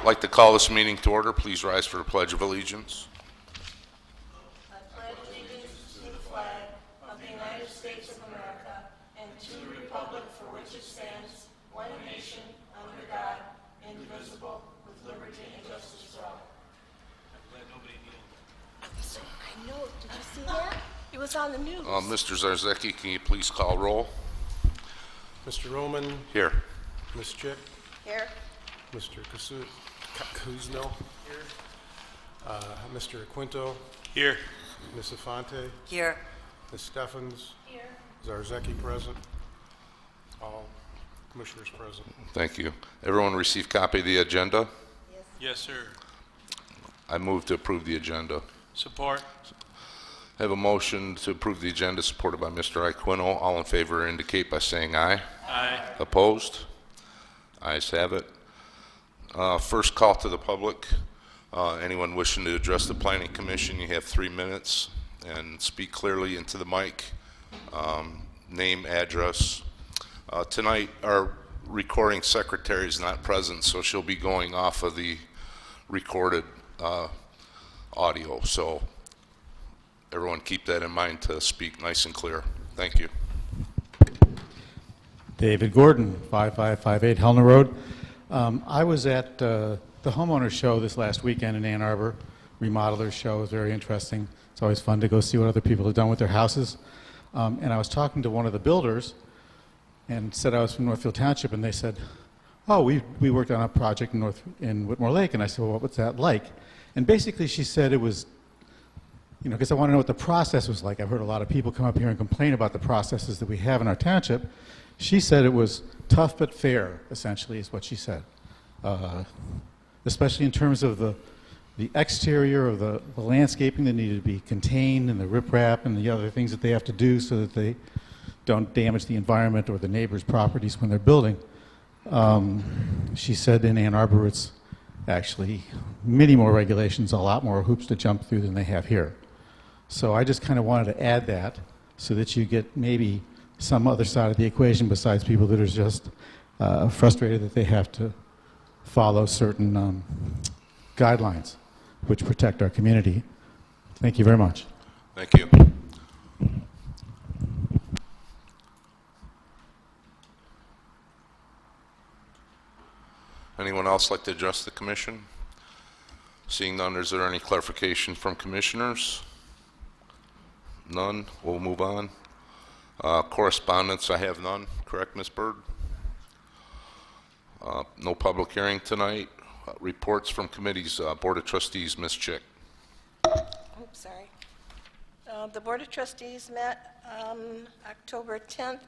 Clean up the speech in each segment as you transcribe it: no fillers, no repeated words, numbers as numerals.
I'd like to call this meeting to order. Please rise for the Pledge of Allegiance. I pledge allegiance to the flag of the United States of America and to the republic for which it stands, one nation, under God, indivisible, with liberty and justice for all. I know. Did you see that? It was on the news. Mr. Zarzecki, can you please call roll? Mr. Roman, Here. Ms. Chick, Here. Mr. Kuzno, here. Mr. Quinto, Here. Ms. Infante, Here. Ms. Steffens, Here. Zarzecki present, all commissioners present. Thank you. Everyone received copy of the agenda? Yes, sir. I move to approve the agenda. Support. I have a motion to approve the agenda supported by Mr. Iquino. All in favor indicate by saying aye. Aye. Opposed? Ayes have it. First call to the public. Anyone wishing to address the Planning Commission, you have 3 minutes, and speak clearly into the mic. Name, address. Tonight, our recording secretary is not present, so she'll be going off of the recorded audio. So everyone keep that in mind to speak nice and clear. Thank you. David Gordon, 5558 Helena Road. I was at the homeowner show this last weekend in Ann Arbor. Remodeler show was very interesting. It's always fun to go see what other people have done with their houses. And I was talking to one of the builders and said I was from Northfield Township, and they said, oh, we worked on a project in Whitmore Lake. And I said, well, what's that like? And basically she said it was, because I want to know what the process was like. I've heard a lot of people come up here and complain about the processes that we have in our township. She said it was tough but fair, essentially, is what she said. Especially in terms of the exterior of the landscaping that needed to be contained, and the riprap and the other things that they have to do so that they don't damage the environment or the neighbors' properties when they're building. She said in Ann Arbor it's actually many more regulations, a lot more hoops to jump through than they have here. So I just kind of wanted to add that so that you get maybe some other side of the equation besides people that are just frustrated that they have to follow certain guidelines which protect our community. Thank you very much. Thank you. Anyone else like to address the commission? Seeing none, is there any clarification from commissioners? None. We'll move on. Correspondence, I have none. Correct, Ms. Bird? No public hearing tonight. Reports from committees. Board of Trustees, Ms. Chick. Oops, sorry. The Board of Trustees met October 10th.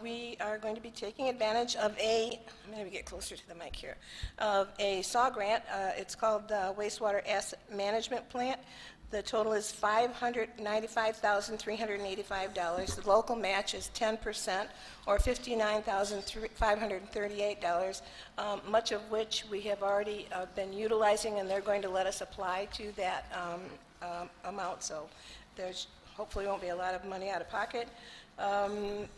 We are going to be taking advantage of I'm going to get closer to the mic here, of a SAW grant. It's called the Wastewater Asset Management Plant. The total is $595,385. The local match is 10%, or $59,538, much of which we have already been utilizing, and they're going to let us apply to that amount. So there's hopefully won't be a lot of money out of pocket.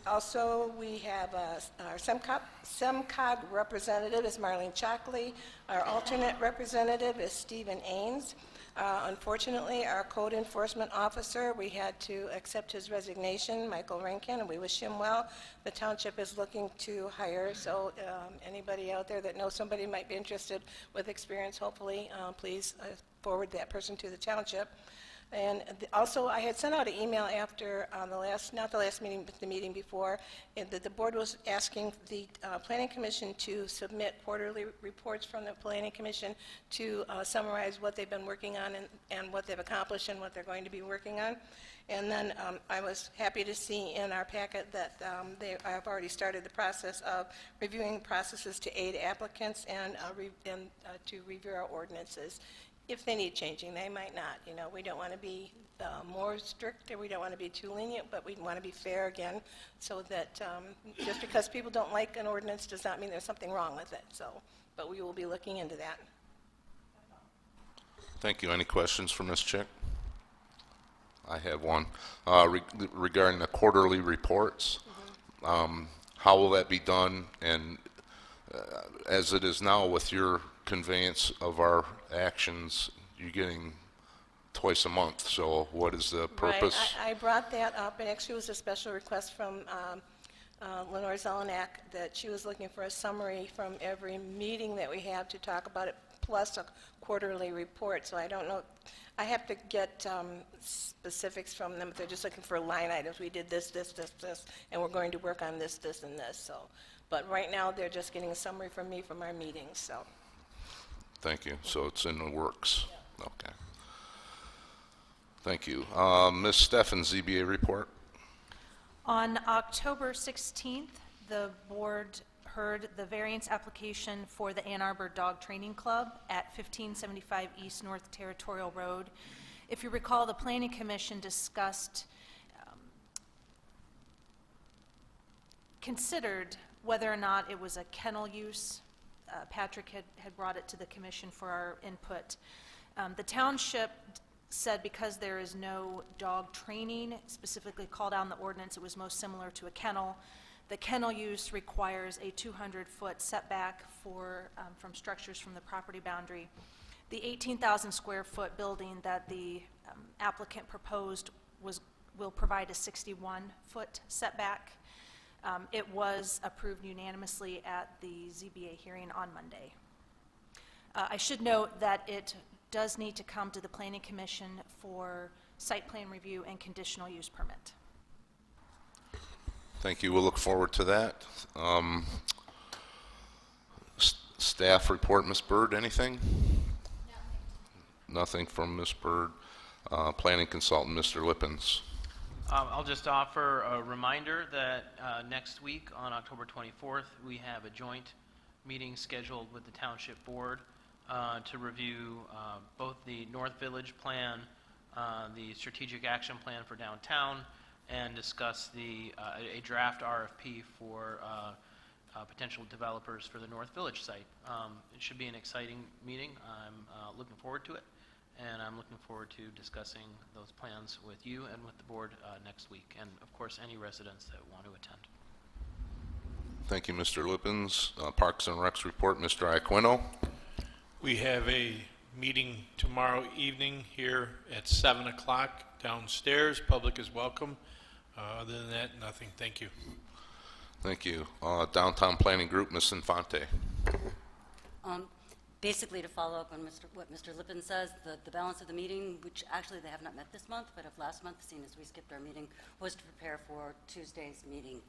Also, we have our SEMCOG representative is Marlene Chockley. Our alternate representative is Stephen Ains. Unfortunately, our code enforcement officer, we had to accept his resignation, Michael Rankin, and we wish him well. The township is looking to hire, so anybody out there that knows somebody who might be interested with experience, hopefully, please forward that person to the township. And also, I had sent out an email after not the last meeting, but the meeting before, and that the board was asking the Planning Commission to submit quarterly reports from the Planning Commission to summarize what they've been working on and what they've accomplished and what they're going to be working on. And then I was happy to see in our packet that they have already started the process of reviewing processes to aid applicants and to review our ordinances. If they need changing, they might not. We don't want to be more strict, or we don't want to be too lenient, but we want to be fair again, so that just because people don't like an ordinance does not mean there's something wrong with it. But we will be looking into that. Thank you. Any questions for Ms. Chick? I have one. Regarding the quarterly reports, how will that be done? And as it is now with your conveyance of our actions, you're getting twice a month, so what is the purpose? Right, I brought that up, and actually it was a special request from Lenore Zelenak, that she was looking for a summary from every meeting that we have to talk about it, plus a quarterly report, so I don't know, I have to get specifics from them, if they're just looking for line items, we did this, this, this, this, and we're going to work on this, this, and this, so. But right now, they're just getting a summary from me from our meetings, so. Thank you. So it's in the works. Okay. Thank you. Ms. Steffens, ZBA report. On October 16th, the board heard the variance application for the Ann Arbor Dog Training Club at 1575 East North Territorial Road. If you recall, the Planning Commission discussed, considered whether or not it was a kennel use. Patrick had brought it to the commission for our input. The township said because there is no dog training specifically called out in the ordinance, it was most similar to a kennel. The kennel use requires a 200-foot setback from structures from the property boundary. The 18,000 square foot building that the applicant proposed will provide a 61-foot setback. It was approved unanimously at the ZBA hearing on Monday. I should note that it does need to come to the Planning Commission for site plan review and conditional use permit. Thank you. We'll look forward to that. Staff report, Ms. Byrd, anything? Nothing from Ms. Byrd. Planning consultant, Mr. Lippens. I'll just offer a reminder that next week on October 24th, we have a joint meeting scheduled with the Township Board to review both the North Village Plan, the Strategic Action Plan for downtown, and discuss a draft RFP for potential developers for the North Village site. It should be an exciting meeting. I'm looking forward to it. And I'm looking forward to discussing those plans with you and with the board next week, and of course any residents that want to attend. Thank you, Mr. Lippens. Parks and Recs report, Mr. Iaquino. We have a meeting tomorrow evening here at 7 o'clock downstairs. Public is welcome. Other than that, nothing. Thank you. Thank you. Downtown Planning Group, Ms. Infante. Basically, to follow up on what Mr. Lippin says, the balance of the meeting, which actually they have not met this month, but of last month, seeing as we skipped our meeting, was to prepare for Tuesday's meeting.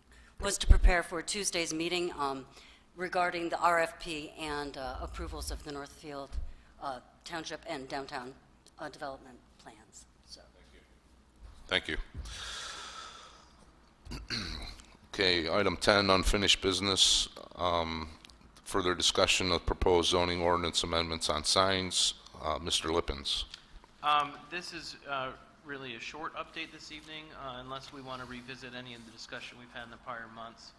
Regarding the RFP and approvals of the Northfield Township and downtown development plans. So. Thank you. Okay, item 10, unfinished business. Further discussion of proposed zoning ordinance amendments on signs. Mr. Lippens. This is really a short update this evening, unless we want to revisit any of the discussion we've had in the prior months.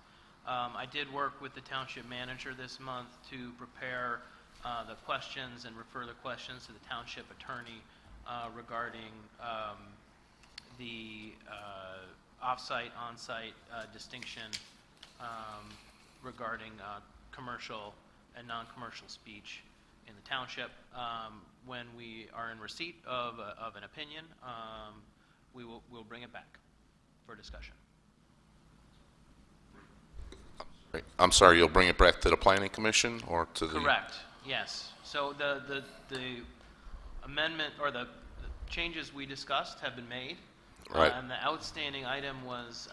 I did work with the township manager this month to prepare the questions and refer the questions to the township attorney regarding the off-site, on-site distinction regarding commercial and non-commercial speech in the township. When we are in receipt of an opinion, we'll bring it back for discussion. I'm sorry, you'll bring it back to the Planning Commission or to the... Correct, yes. So the amendment or the changes we discussed have been made. Right. And the outstanding item was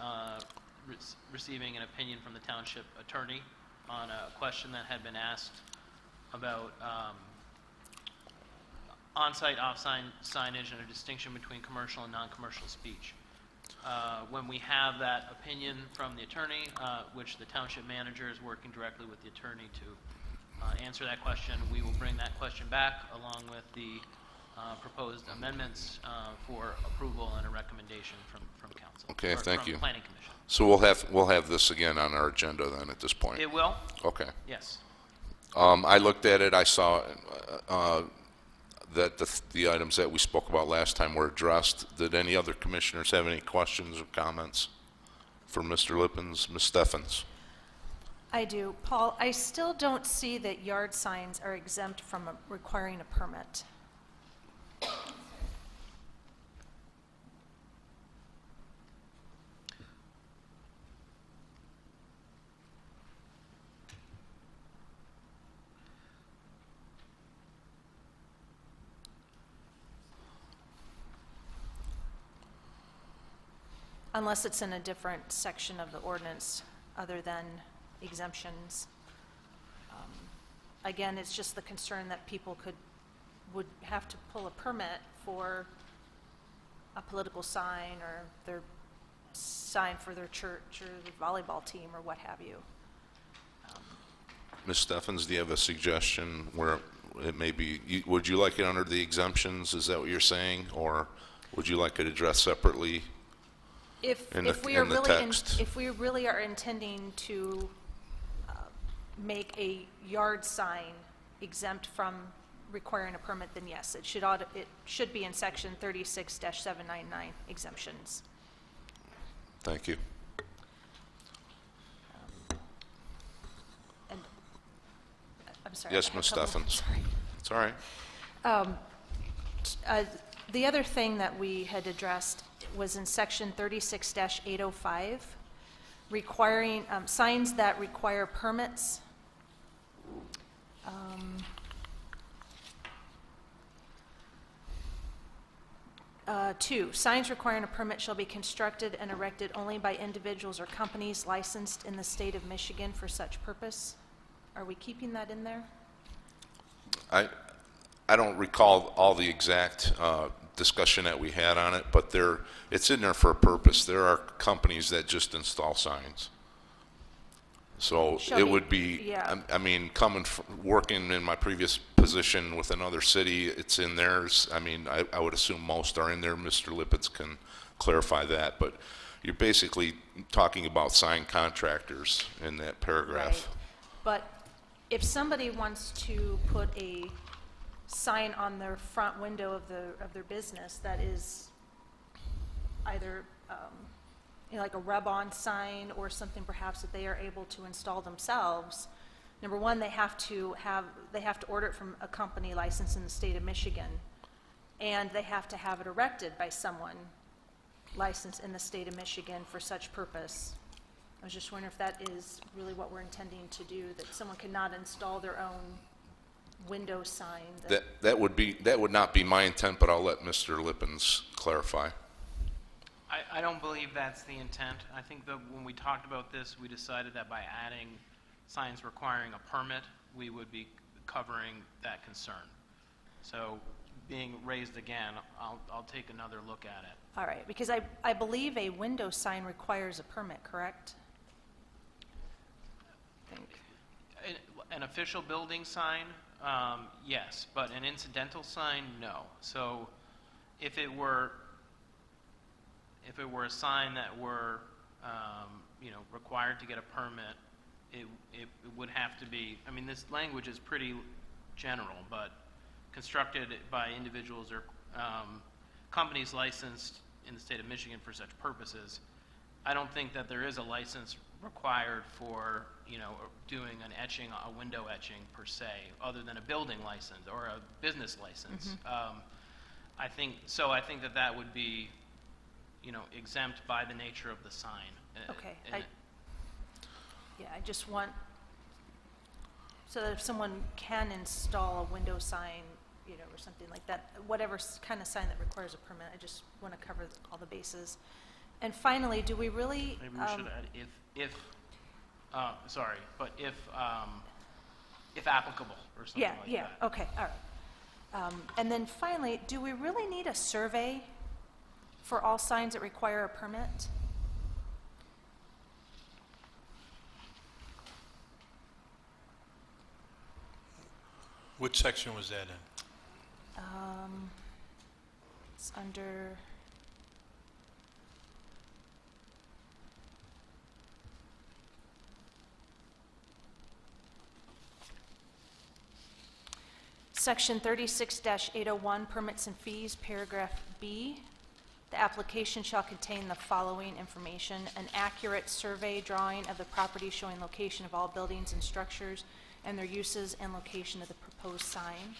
receiving an opinion from the township attorney on a question that had been asked about on-site, off-sign signage and a distinction between commercial and non-commercial speech. When we have that opinion from the attorney, which the township manager is working directly with the attorney to answer that question, we will bring that question back along with the proposed amendments for approval and a recommendation from council. Okay, thank you. From Planning Commission. So we'll have this again on our agenda then at this point. It will? Okay. Yes. I looked at it. I saw that the items that we spoke about last time were addressed. Did any other commissioners have any questions or comments for Mr. Lippens? Ms. Steffens? I do. Paul, I still don't see that yard signs are exempt from requiring a permit. Unless it's in a different section of the ordinance other than exemptions. Again, it's just the concern that people would have to pull a permit for a political sign or their sign for their church or the volleyball team or what have you. Ms. Steffens, do you have a suggestion where it may be, would you like it under the exemptions? Is that what you're saying? Or would you like it addressed separately? If In we the are really, text. if we really are intending to make a yard sign exempt from requiring a permit, then yes, it should be in section 36-799 exemptions. Thank you. And I'm sorry. Yes, I had Ms. a couple- Steffens. sorry. It's all right. The other thing that we had addressed was in section 36-805, requiring, signs that require permits. Two, signs requiring a permit shall be constructed and erected only by individuals or companies licensed in the state of Michigan for such purpose. Are we keeping that in there? I don't recall all the exact discussion that we had on it, but it's in there for a purpose. There are companies that just install signs. So Shall it be- would be, yeah. I mean, working in my previous position with another city, it's in theirs. I mean, I would assume most are in there. Mr. Lippitz can clarify that. But you're basically talking about sign contractors in that paragraph. Right. But if somebody wants to put a sign on their front window of their business that is either like a rub-on sign or something perhaps that they are able to install themselves, number one, they have to order it from a company licensed in the state of Michigan, and they have to have it erected by someone licensed in the state of Michigan for such purpose. I was just wondering if that is really what we're intending to do, that someone cannot install their own window sign. That would not be my intent, but I'll let Mr. Lippens clarify. I don't believe that's the intent. I think that when we talked about this, we decided that by adding signs requiring a permit, we would be covering that concern. So being raised again, I'll take another look at it. All right, because I believe a window sign requires a permit, correct? I think. An official building sign, yes, but an incidental sign, no. So if it were a sign that were, required to get a permit, it would have to be, I mean, this language is pretty general, but constructed by individuals or companies licensed in the state of Michigan for such purposes. I don't think that there is a license required for, doing an etching, a window etching per se, other than a building license or a business license. I think that would be, exempt by the nature of the sign. Okay. I just want, so that if someone can install a window sign, or something like that, whatever kind of sign that requires a permit, I just want to cover all the bases. And finally, do we really? Maybe we should add if applicable or something like that. Yeah, okay, all right. And then finally, do we really need a survey for all signs that require a permit? Which section was that in? It's under, section 36-801, permits and fees, paragraph B. The application shall contain the following information: an accurate survey drawing of the property showing location of all buildings and structures and their uses and location of the proposed sign.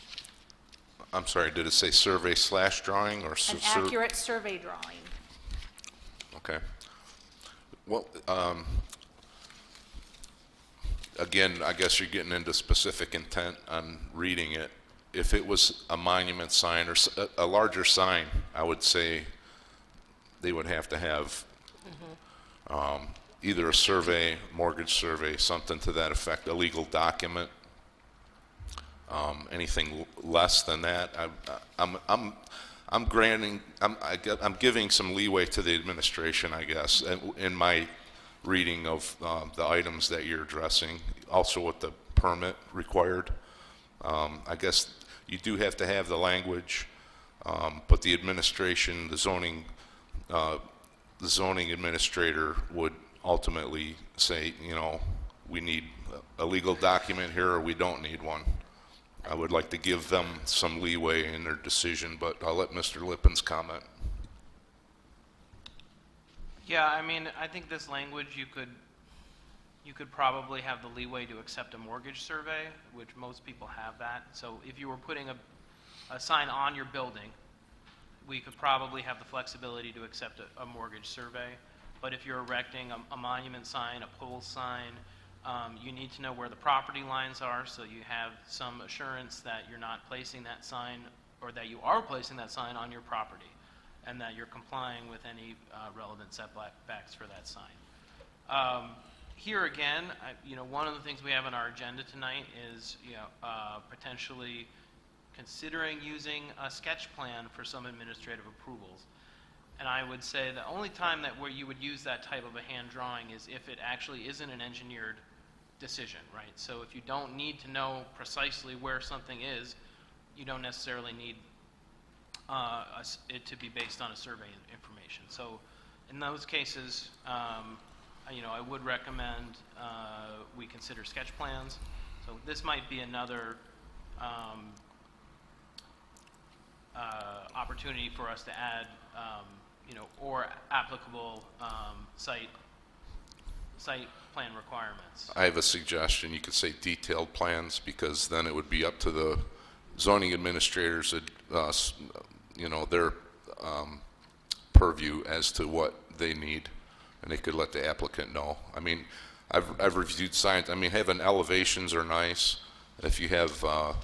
I'm sorry, did it say survey/drawing or? An accurate survey drawing. Okay. Well, again, I guess you're getting into specific intent on reading it. If it was a monument sign or a larger sign, I would say they would have to have either a survey, mortgage survey, something to that effect, a legal document. Anything less than that, I'm giving some leeway to the administration, I guess, in my reading of the items that you're addressing, also with the permit required. I guess you do have to have the language, but the administration, the zoning administrator would ultimately say, you know, we need a legal document here or we don't need one. I would like to give them some leeway in their decision, but I'll let Mr. Lippens comment. Yeah, I mean, I think this language, you could probably have the leeway to accept a mortgage survey, which most people have that. So if you were putting a sign on your building, we could probably have the flexibility to accept a mortgage survey. But if you're erecting a monument sign, a pole sign, you need to know where the property lines are, so you have some assurance that you're not placing that sign, or that you are placing that sign on your property, and that you're complying with any relevant setbacks for that sign. Here again, one of the things we have on our agenda tonight is, potentially considering using a sketch plan for some administrative approvals. And I would say the only time where you would use that type of a hand drawing is if it actually isn't an engineered decision, right? So if you don't need to know precisely where something is, you don't necessarily need it to be based on a survey information. So in those cases, I would recommend we consider sketch plans. So this might be another opportunity for us to add, or applicable site plan requirements. I have a suggestion. You could say detailed plans, because then it would be up to the zoning administrators, their purview as to what they need, and they could let the applicant know. I mean, I've reviewed signs. I mean, having elevations are nice. If you have a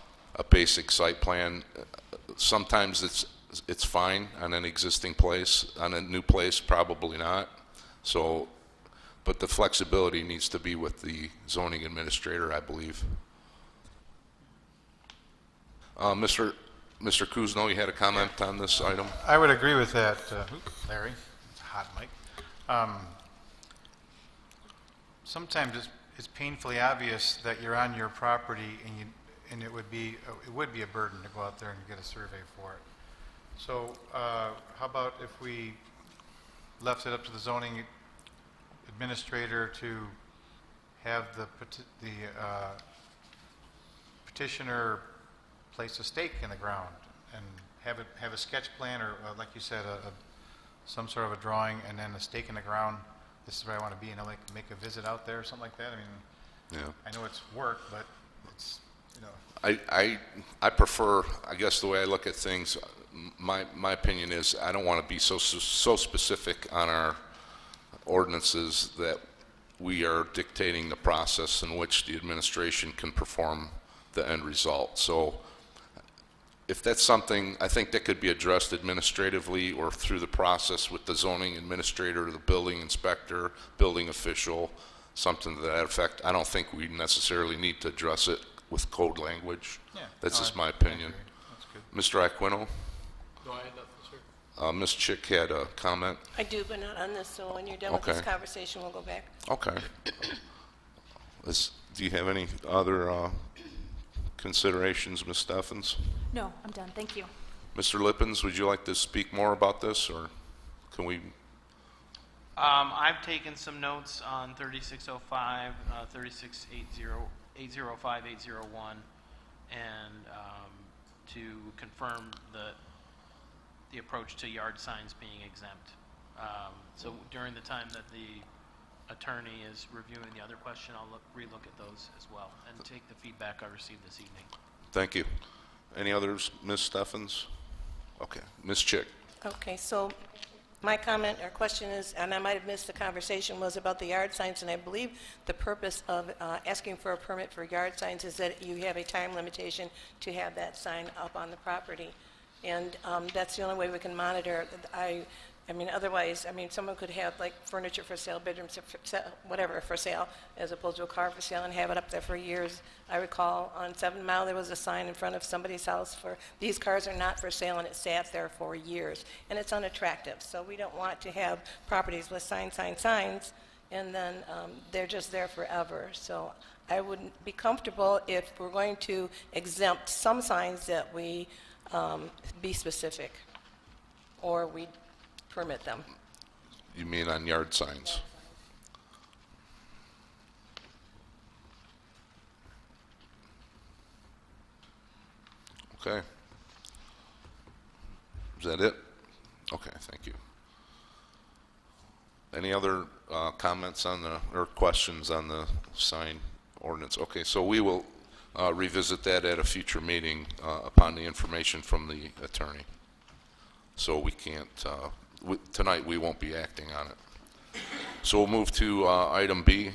basic site plan, sometimes it's fine on an existing place. On a new place, probably not. So, but the flexibility needs to be with the zoning administrator, I believe. Mr. Kuzno, you had a comment on this item? I would agree with that, Larry. It's a hot mic. Sometimes it's painfully obvious that you're on your property, and it would be a burden to go out there and get a survey for it. So how about if we left it up to the zoning administrator to have the petitioner place a stake in the ground and have a sketch plan, or like you said, some sort of a drawing, and then a stake in the ground. This is where I want to be, and I'll make a visit out there or something like that. I mean, Yeah. I know it's work, but it's, I prefer, I guess the way I look at things, my opinion is I don't want to be so specific on our ordinances that we are dictating the process in which the administration can perform the end result. So if that's something, I think that could be addressed administratively or through the process with the zoning administrator, the building inspector, building official, something to that effect. I don't think we necessarily need to address it with code language. yeah. That's No, just I my opinion. agree. That's good. Mr. Aquino? No, I had nothing, sir. Ms. Chick had a comment. I do, but not on this, so when you're done with this Okay. conversation, we'll go back. Okay. Do you have any other considerations, Ms. Steffens? No, I'm done. Thank you. Mr. Lippens, would you like to speak more about this, or can we? I've taken some notes on 3605, 3680, 805, 801, and to confirm the the approach to yard signs being exempt. So during the time that the attorney is reviewing the other question, I'll relook at those as well and take the feedback I received this evening. Thank you. Any others, Ms. Steffens? Okay, Ms. Chick. Okay, so my comment or question is, and I might have missed the conversation, was about the yard signs, and I believe the purpose of asking for a permit for yard signs is that you have a time limitation to have that sign up on the property. And that's the only way we can monitor. I mean, otherwise, I mean, someone could have like furniture for sale, bedrooms for sale, whatever for sale, as opposed to a car for sale and have it up there for years. I recall on 7 Mile, there was a sign in front of somebody's house for, these cars are not for sale, and it sat there for years. And it's unattractive. So we don't want to have properties with signs, and then they're just there forever. So I wouldn't be comfortable if we're going to exempt some signs that we be specific, or we permit them. You mean on yard signs? Okay. Is that it? Okay, thank you. Any other comments on the, or questions on the sign ordinance? Okay, so we will revisit that at a future meeting upon the information from the attorney. So we can't, tonight we won't be acting on it. So we'll move to item B,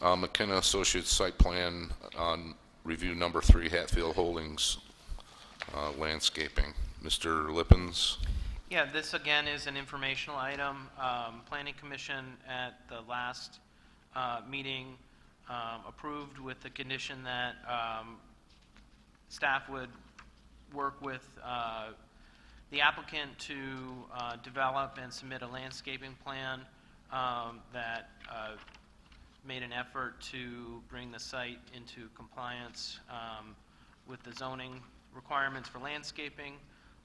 McKenna Associates Site Plan on Review Number 3, Hatfield Holdings Landscaping. Mr. Lippens? Yeah, this again is an informational item. Planning Commission at the last meeting approved with the condition that staff would work with the applicant to develop and submit a landscaping plan that made an effort to bring the site into compliance with the zoning requirements for landscaping.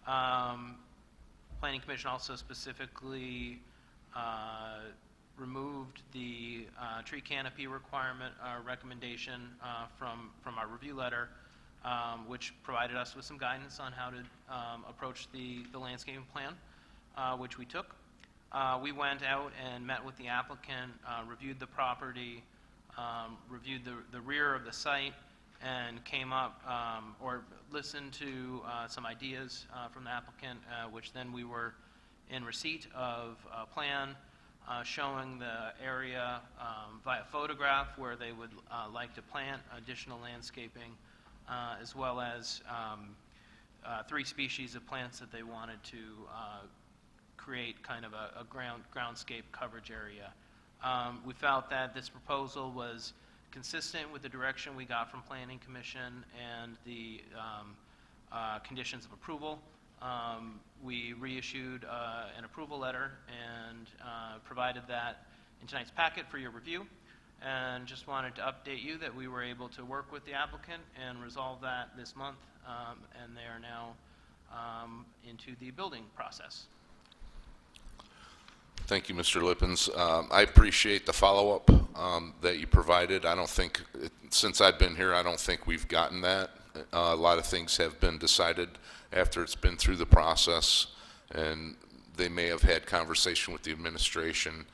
Planning Commission also specifically removed the tree canopy requirement recommendation from our review letter, which provided us with some guidance on how to approach the landscaping plan, which we took. We went out and met with the applicant, reviewed the property, reviewed the rear of the site, and came up or listened to some ideas from the applicant, which then we were in receipt of a plan showing the area via photograph where they would like to plant additional landscaping, as well as 3 species of plants that they wanted to create kind of a groundscape coverage area. We felt that this proposal was consistent with the direction we got from Planning Commission and the conditions of approval. We reissued an approval letter and provided that in tonight's packet for your review, and just wanted to update you that we were able to work with the applicant and resolve that this month, and they are now into the building process. Thank you, Mr. Lippens. I appreciate the follow-up that you provided. I don't think, since I've been here, I don't think we've gotten that. A lot of things have been decided after it's been through the process, and they may have had conversation with the administration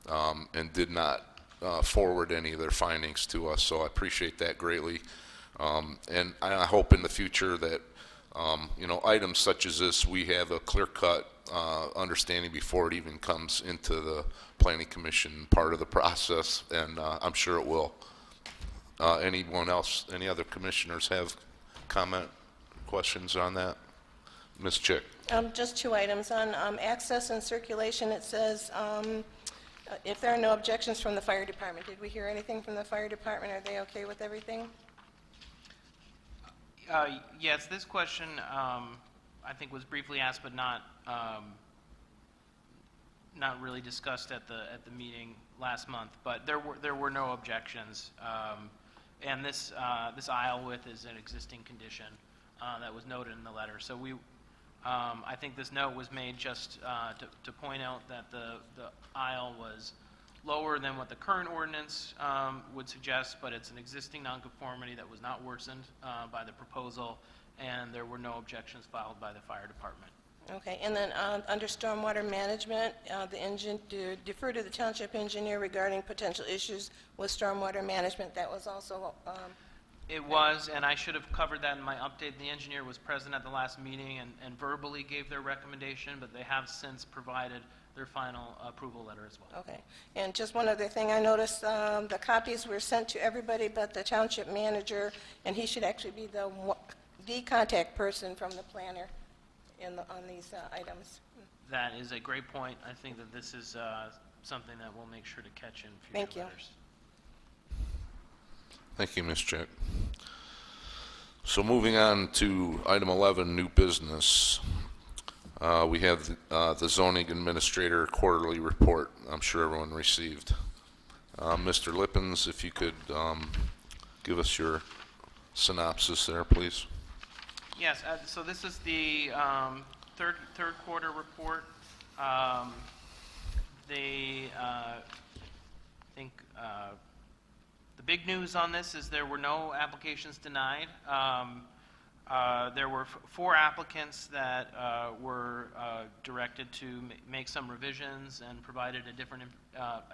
and did not forward any of their findings to us, so I appreciate that greatly. And I hope in the future that you know, items such as this, we have a clear-cut understanding before it even comes into the Planning Commission part of the process, and I'm sure it will. Anyone else, any other commissioners have comment, questions on that? Ms. Chick. Just 2 items. On access and circulation, it says, if there are no objections from the fire department. Did we hear anything from the fire department? Are they okay with everything? Yes, this question I think was briefly asked, but not really discussed at the meeting last month. But there were no objections, and this aisle width is an existing condition that was noted in the letter. So I think this note was made just to point out that the aisle was lower than what the current ordinance would suggest, but it's an existing nonconformity that was not worsened by the proposal, and there were no objections filed by the fire department. Okay, and then under stormwater management, to defer to the township engineer regarding potential issues with stormwater management, that was also, It was, and I should have covered that in my update. The engineer was present at the last meeting and verbally gave their recommendation, but they have since provided their final approval letter as well. okay. And just one other thing, I noticed the copies were sent to everybody but the township manager, and he should actually be the contact person from the planner on these items. That is a great point. I think that this is something that we'll make sure to catch in future Thank you. letters. Thank you, Ms. Jack. So moving on to item 11, new business. We have the zoning administrator quarterly report. I'm sure everyone received. Mr. Lippens, if you could give us your synopsis there, please. Yes, so this is the third quarter report. The big news on this is there were no applications denied. There were 4 applicants that were directed to make some revisions and provided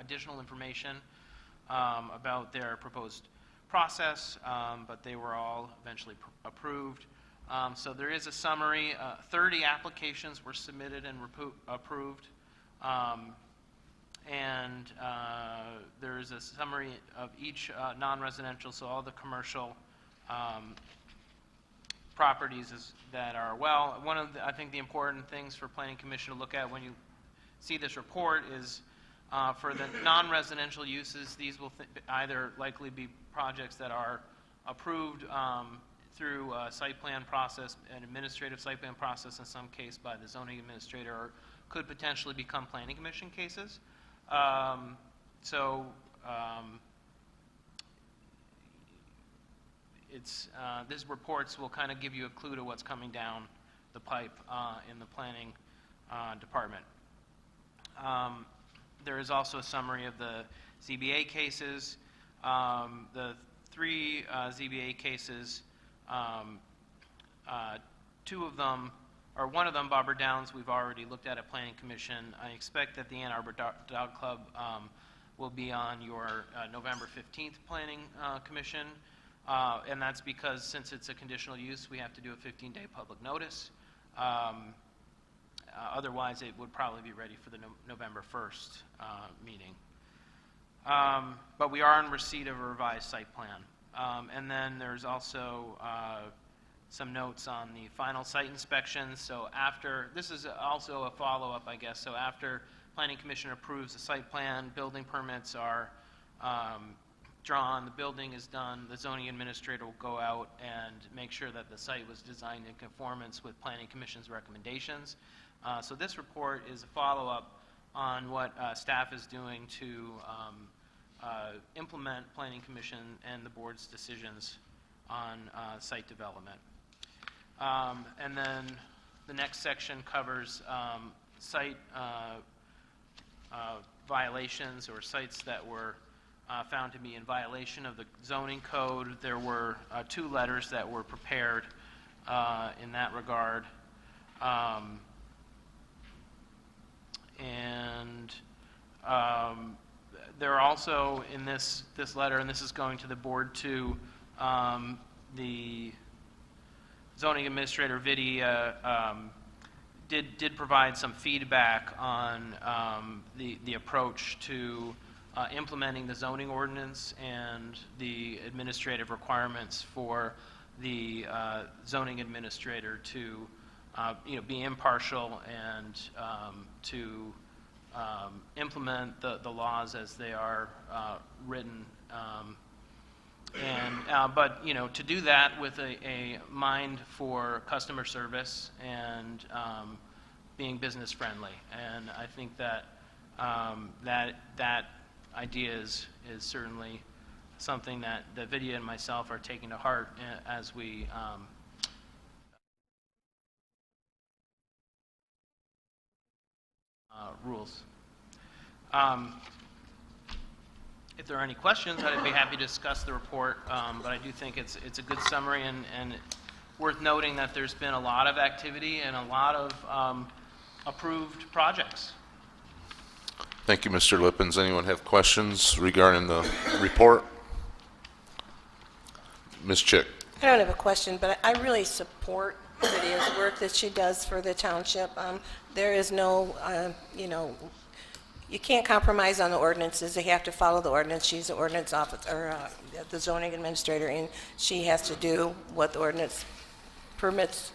additional information about their proposed process, but they were all eventually approved. So there is a summary. 30 applications were submitted and approved. And there is a summary of each non-residential, so all the commercial properties that are well. One of I think the important things for Planning Commission to look at when you see this report is for the non-residential uses, these will either likely be projects that are approved through a site plan process, an administrative site plan process in some case by the zoning administrator, or could potentially become Planning Commission cases. These reports will kind of give you a clue to what's coming down the pipe in the planning department. There is also a summary of the ZBA cases. The 3 ZBA cases, 2 of them, or one of them, Barbara Downs, we've already looked at Planning Commission. I expect that the Ann Arbor Dog Club will be on your November 15th Planning Commission, and that's because since it's a conditional use, we have to do a 15-day public notice. Otherwise, it would probably be ready for the November 1st meeting. But we are in receipt of a revised site plan. And then there's also some notes on the final site inspections. So this is also a follow-up, I guess. So after Planning Commission approves the site plan, building permits are drawn, the building is done, the zoning administrator will go out and make sure that the site was designed in conformance with Planning Commission's recommendations. So this report is a follow-up on what staff is doing to implement Planning Commission and the board's decisions on site development. And then the next section covers site violations or sites that were found to be in violation of the zoning code. There were 2 letters that were prepared in that regard. There are also in this letter, and this is going to the board too, the zoning administrator Vidia did provide some feedback on the approach to implementing the zoning ordinance and the administrative requirements for the zoning administrator to be impartial and to implement the laws as they are written. But to do that with a mind for customer service and being business friendly, and I think that that idea is certainly something that Vidya and myself are taking to heart as we rules. If there are any questions, I'd be happy to discuss the report, but I do think it's a good summary and worth noting that there's been a lot of activity and a lot of approved projects. Thank you, Mr. Lippens. Anyone have questions regarding the report? Ms. Chick? I don't have a question, but I really support Lydia's work that she does for the township. There is no, you can't compromise on the ordinances. They have to follow the ordinance. She's the ordinance officer, the zoning administrator, and she has to do what the ordinance permits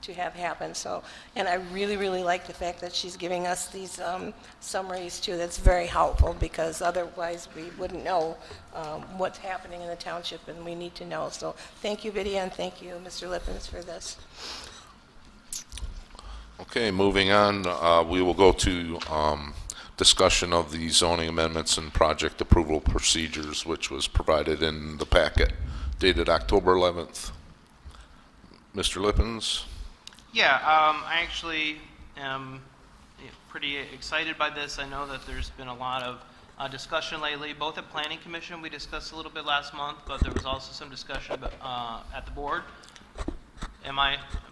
to have happen. So, and I really, really like the fact that she's giving us these summaries too. That's very helpful, because otherwise we wouldn't know what's happening in the township, and we need to know. So thank you, Vidia, and thank you, Mr. Lippens, for this. Okay, moving on, we will go to discussion of the zoning amendments and project approval procedures, which was provided in the packet dated October 11th. Mr. Lippens? Yeah, I actually am pretty excited by this. I know that there's been a lot of discussion lately, both at Planning Commission. We discussed a little bit last month, but there was also some discussion at the board. I'm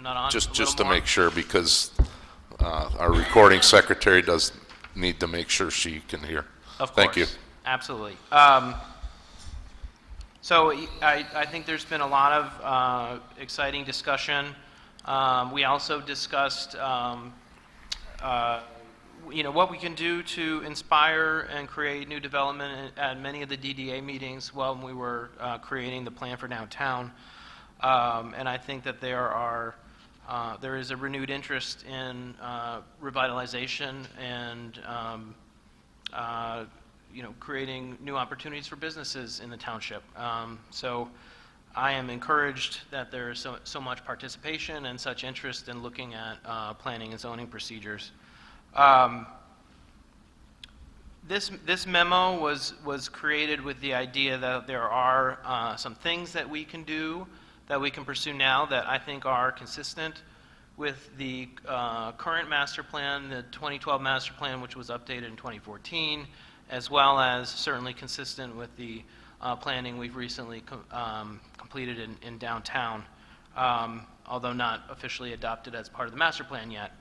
not on? Just to make sure, because our recording secretary does need to make sure she can hear. Of course. Thank you. Absolutely. So I think there's been a lot of exciting discussion. We also discussed, what we can do to inspire and create new development at many of the DDA meetings when we were creating the plan for downtown. And I think that there is a renewed interest in revitalization and creating new opportunities for businesses in the township. So I am encouraged that there is so much participation and such interest in looking at planning and zoning procedures. This memo was created with the idea that there are some things that we can do, that we can pursue now, that I think are consistent with the current master plan, the 2012 master plan, which was updated in 2014, as well as certainly consistent with the planning we've recently completed in downtown, although not officially adopted as part of the master plan yet.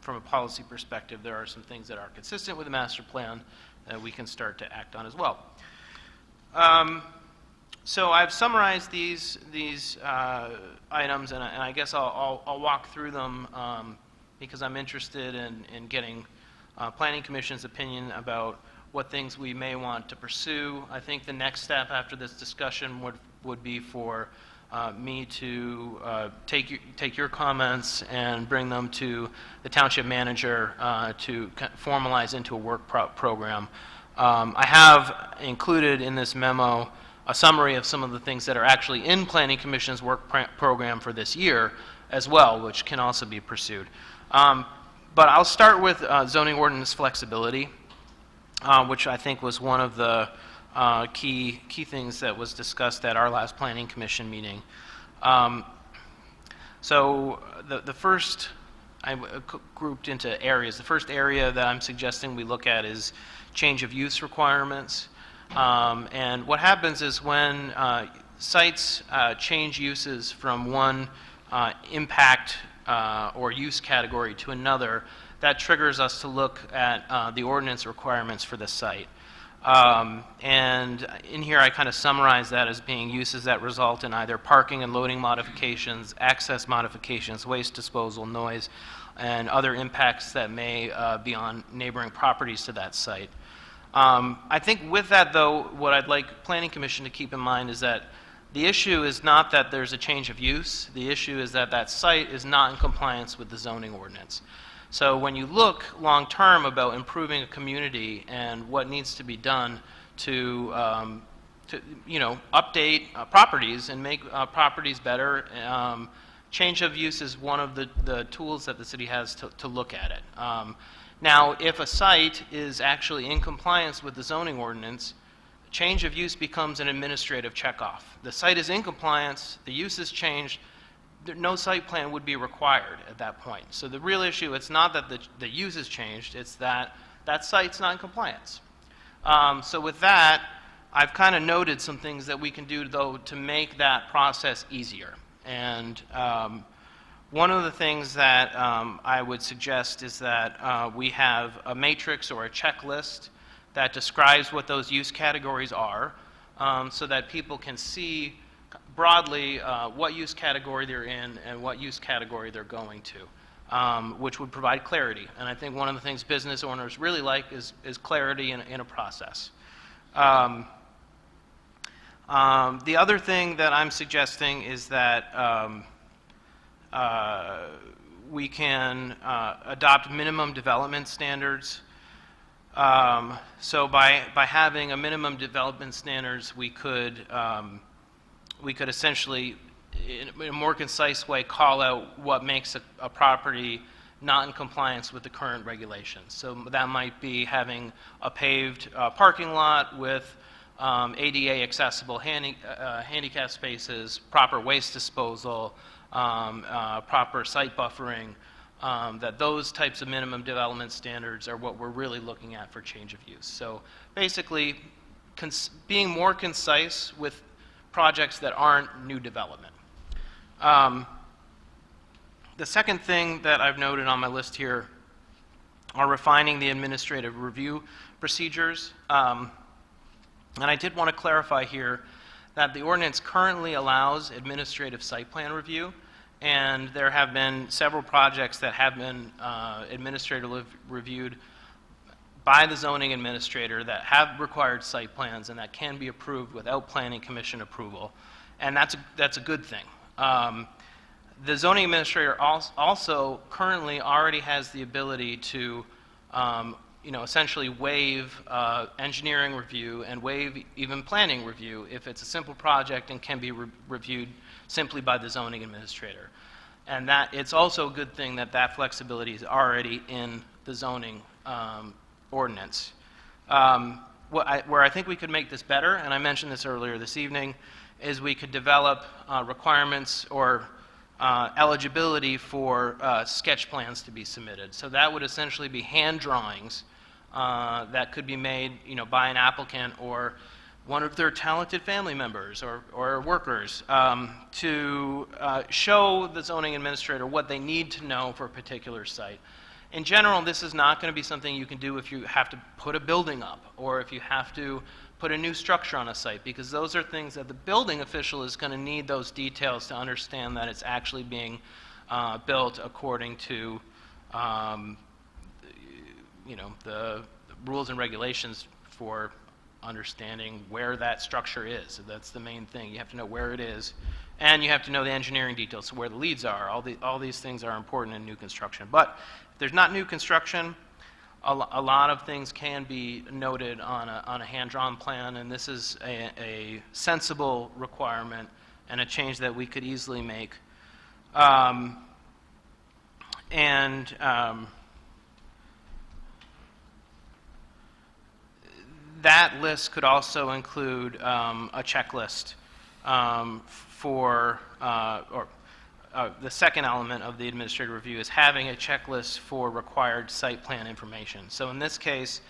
From a policy perspective, there are some things that are consistent with the master plan that we can start to act on as well. So I've summarized these items, and I guess I'll walk through them because I'm interested in getting Planning Commission's opinion about what things we may want to pursue. I think the next step after this discussion would be for me to take your comments and bring them to the township manager to formalize into a work program. I have included in this memo a summary of some of the things that are actually in Planning Commission's work program for this year as well, which can also be pursued. But I'll start with zoning ordinance flexibility, which I think was one of the key things that was discussed at our last Planning Commission meeting. So the first, I grouped into areas. The first area that I'm suggesting we look at is change of use requirements. And what happens is when sites change uses from one impact or use category to another, that triggers us to look at the ordinance requirements for the site. And in here I kind of summarize that as being uses that result in either parking and loading modifications, access modifications, waste disposal, noise, and other impacts that may be on neighboring properties to that site. I think with that, though, what I'd like Planning Commission to keep in mind is that the issue is not that there's a change of use. The issue is that that site is not in compliance with the zoning ordinance. So when you look long-term about improving a community and what needs to be done to update properties and make properties better, change of use is one of the tools that the city has to look at it. Now, if a site is actually in compliance with the zoning ordinance, change of use becomes an administrative checkoff. The site is in compliance, the use is changed, no site plan would be required at that point. So the real issue, it's not that the use has changed, it's that that site's not in compliance. So with that, I've kind of noted some things that we can do, though, to make that process easier. And one of the things that I would suggest is that we have a matrix or a checklist that describes what those use categories are, so that people can see broadly what use category they're in and what use category they're going to, which would provide clarity. And I think one of the things business owners really like is clarity in a process. The other thing that I'm suggesting is that we can adopt minimum development standards. So by having a minimum development standards, we could essentially, in a more concise way, call out what makes a property not in compliance with the current regulations. So that might be having a paved parking lot with ADA accessible handicap spaces, proper waste disposal, proper site buffering, that those types of minimum development standards are what we're really looking at for change of use. So basically, being more concise with projects that aren't new development. The second thing that I've noted on my list here are refining the administrative review procedures. And I did want to clarify here that the ordinance currently allows administrative site plan review, and there have been several projects that have been administratively reviewed by the zoning administrator that have required site plans and that can be approved without planning commission approval, and that's a good thing. The zoning administrator also currently already has the ability to essentially waive engineering review and waive even planning review if it's a simple project and can be reviewed simply by the zoning administrator. And that it's also a good thing that that flexibility is already in the zoning ordinance. Where I think we could make this better, and I mentioned this earlier this evening, is we could develop requirements or eligibility for sketch plans to be submitted. So that would essentially be hand drawings that could be made, by an applicant or one of their talented family members or workers to show the zoning administrator what they need to know for a particular site. In general, this is not going to be something you can do if you have to put a building up or if you have to put a new structure on a site, because those are things that the building official is going to need those details to understand that it's actually being built according to the rules and regulations for understanding where that structure is. So that's the main thing. You have to know where it is, and you have to know the engineering details, so where the leads are. All these things are important in new construction. But if there's not new construction, a lot of things can be noted on a hand-drawn plan, and this is a sensible requirement and a change that we could easily make. That list could also include a checklist for, the second element of the administrative review is having a checklist for required site plan information. So in this case,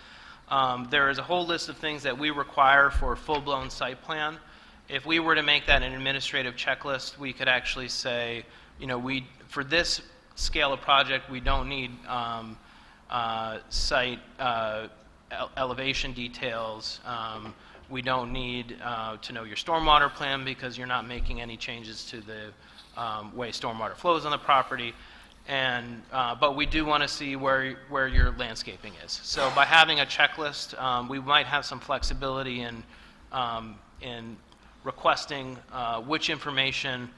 there is a whole list of things that we require for a full-blown site plan. If we were to make that an administrative checklist, we could actually say, for this scale of project, we don't need site elevation details. We don't need to know your stormwater plan because you're not making any changes to the way stormwater flows on the property, but we do want to see where your landscaping is. So by having a checklist, we might have some flexibility in requesting which information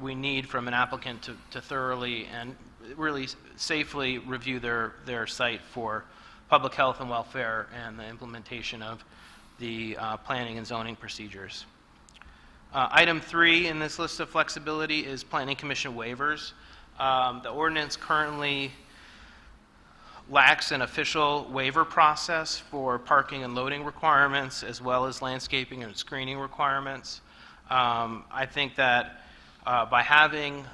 we need from an applicant to thoroughly and really safely review their site for public health and welfare and the implementation of the planning and zoning procedures. Item 3 in this list of flexibility is Planning Commission waivers. The ordinance currently lacks an official waiver process for parking and loading requirements as well as landscaping and screening requirements. I think that by having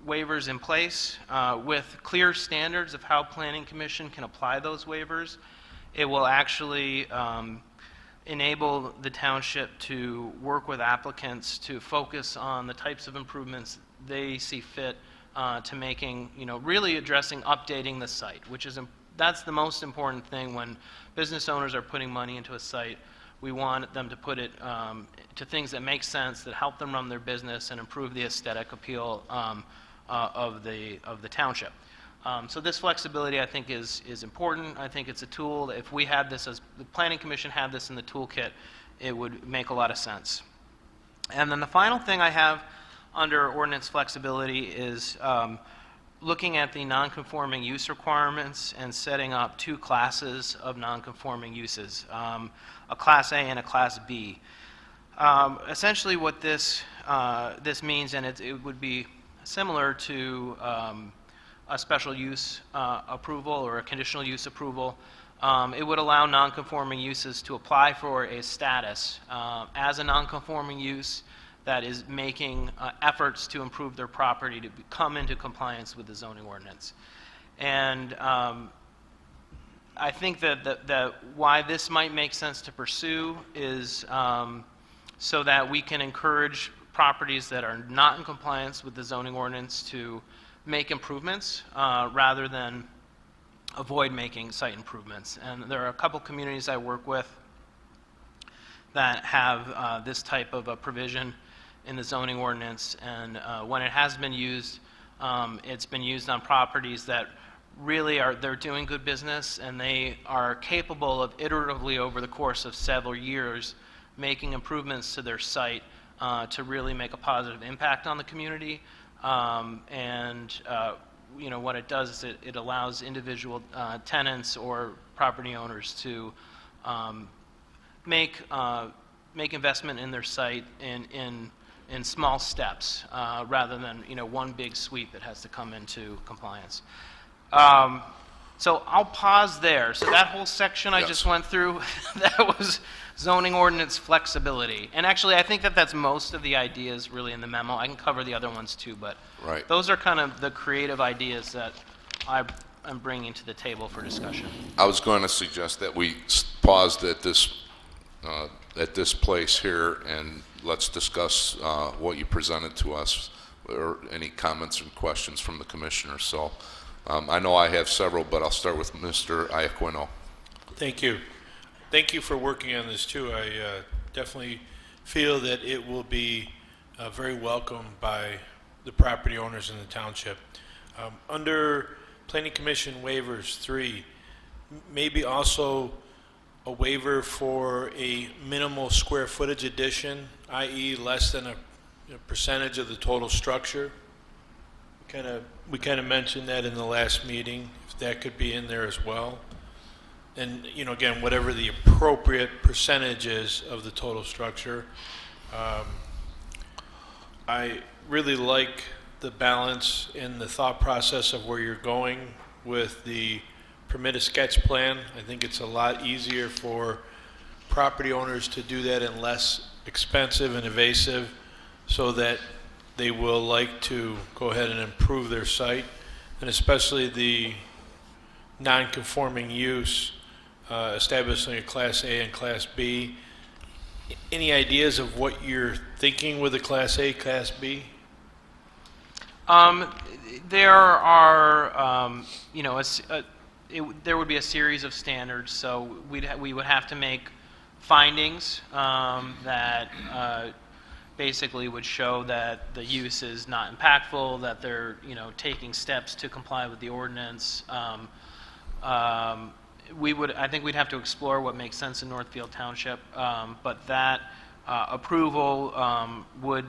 waivers in place with clear standards of how Planning Commission can apply those waivers, it will actually enable the township to work with applicants to focus on the types of improvements they see fit to making, really addressing updating the site, which is, that's the most important thing when business owners are putting money into a site. We want them to put it to things that make sense, that help them run their business and improve the aesthetic appeal of the township. So this flexibility, I think, is important. I think it's a tool that if we had this, as the Planning Commission had this in the toolkit, it would make a lot of sense. And then the final thing I have under ordinance flexibility is looking at the non-conforming use requirements and setting up two classes of non-conforming uses, a Class A and a Class B. Essentially what this means, and it would be similar to a special use approval or a conditional use approval, it would allow non-conforming uses to apply for a status as a non-conforming use that is making efforts to improve their property to come into compliance with the zoning ordinance. And I think that why this might make sense to pursue is so that we can encourage properties that are not in compliance with the zoning ordinance to make improvements rather than avoid making site improvements. And there are a couple communities I work with that have this type of a provision in the zoning ordinance, and when it has been used, it's been used on properties that really they're doing good business, and they are capable of iteratively over the course of several years making improvements to their site to really make a positive impact on the community. What it does is it allows individual tenants or property owners to make investment in their site in small steps rather than one big sweep that has to come into compliance. So I'll pause there. So that whole section I Yes. just went through, that was zoning ordinance flexibility. And actually, I think that's most of the ideas really in the memo. I can cover the other ones too, but Right. those are kind of the creative ideas that I'm bringing to the table for discussion. I was going to suggest that we paused at this place here, and let's discuss what you presented to us, or any comments and questions from the commissioners. So I know I have several, but I'll start with Mr. Iaquino. Thank you. Thank you for working on this too. I definitely feel that it will be very welcome by the property owners in the township. Under Planning Commission waivers 3, maybe also a waiver for a minimal square footage addition, i.e. less than a percentage of the total structure. We kind of mentioned that in the last meeting, if that could be in there as well. And, again, whatever the appropriate percentage is of the total structure. I really like the balance in the thought process of where you're going with the permitted sketch plan. I think it's a lot easier for property owners to do that and less expensive and invasive, so that they will like to go ahead and improve their site, and especially the non-conforming use, establishing a Class A and Class B. Any ideas of what you're thinking with a Class A, Class B? There are, there would be a series of standards, so we would have to make findings that basically would show that the use is not impactful, that they're taking steps to comply with the ordinance. I think we'd have to explore what makes sense in Northfield Township, but that approval would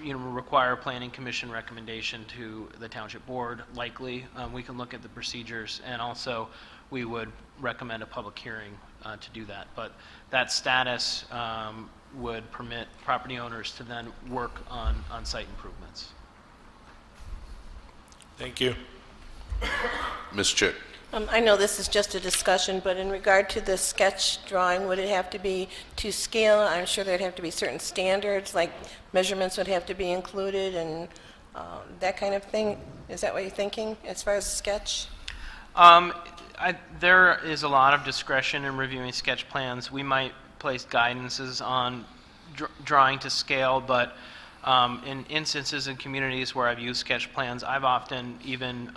require a planning commission recommendation to the township board, likely. We can look at the procedures, and also we would recommend a public hearing to do that. But that status would permit property owners to then work on site improvements. Thank you. Ms. Chick. I know this is just a discussion, but in regard to the sketch drawing, would it have to be to scale? I'm sure there'd have to be certain standards, like measurements would have to be included and that kind of thing. Is that what you're thinking as far as sketch? There is a lot of discretion in reviewing sketch plans. We might place guidances on drawing to scale, but in instances in communities where I've used sketch plans, I've often even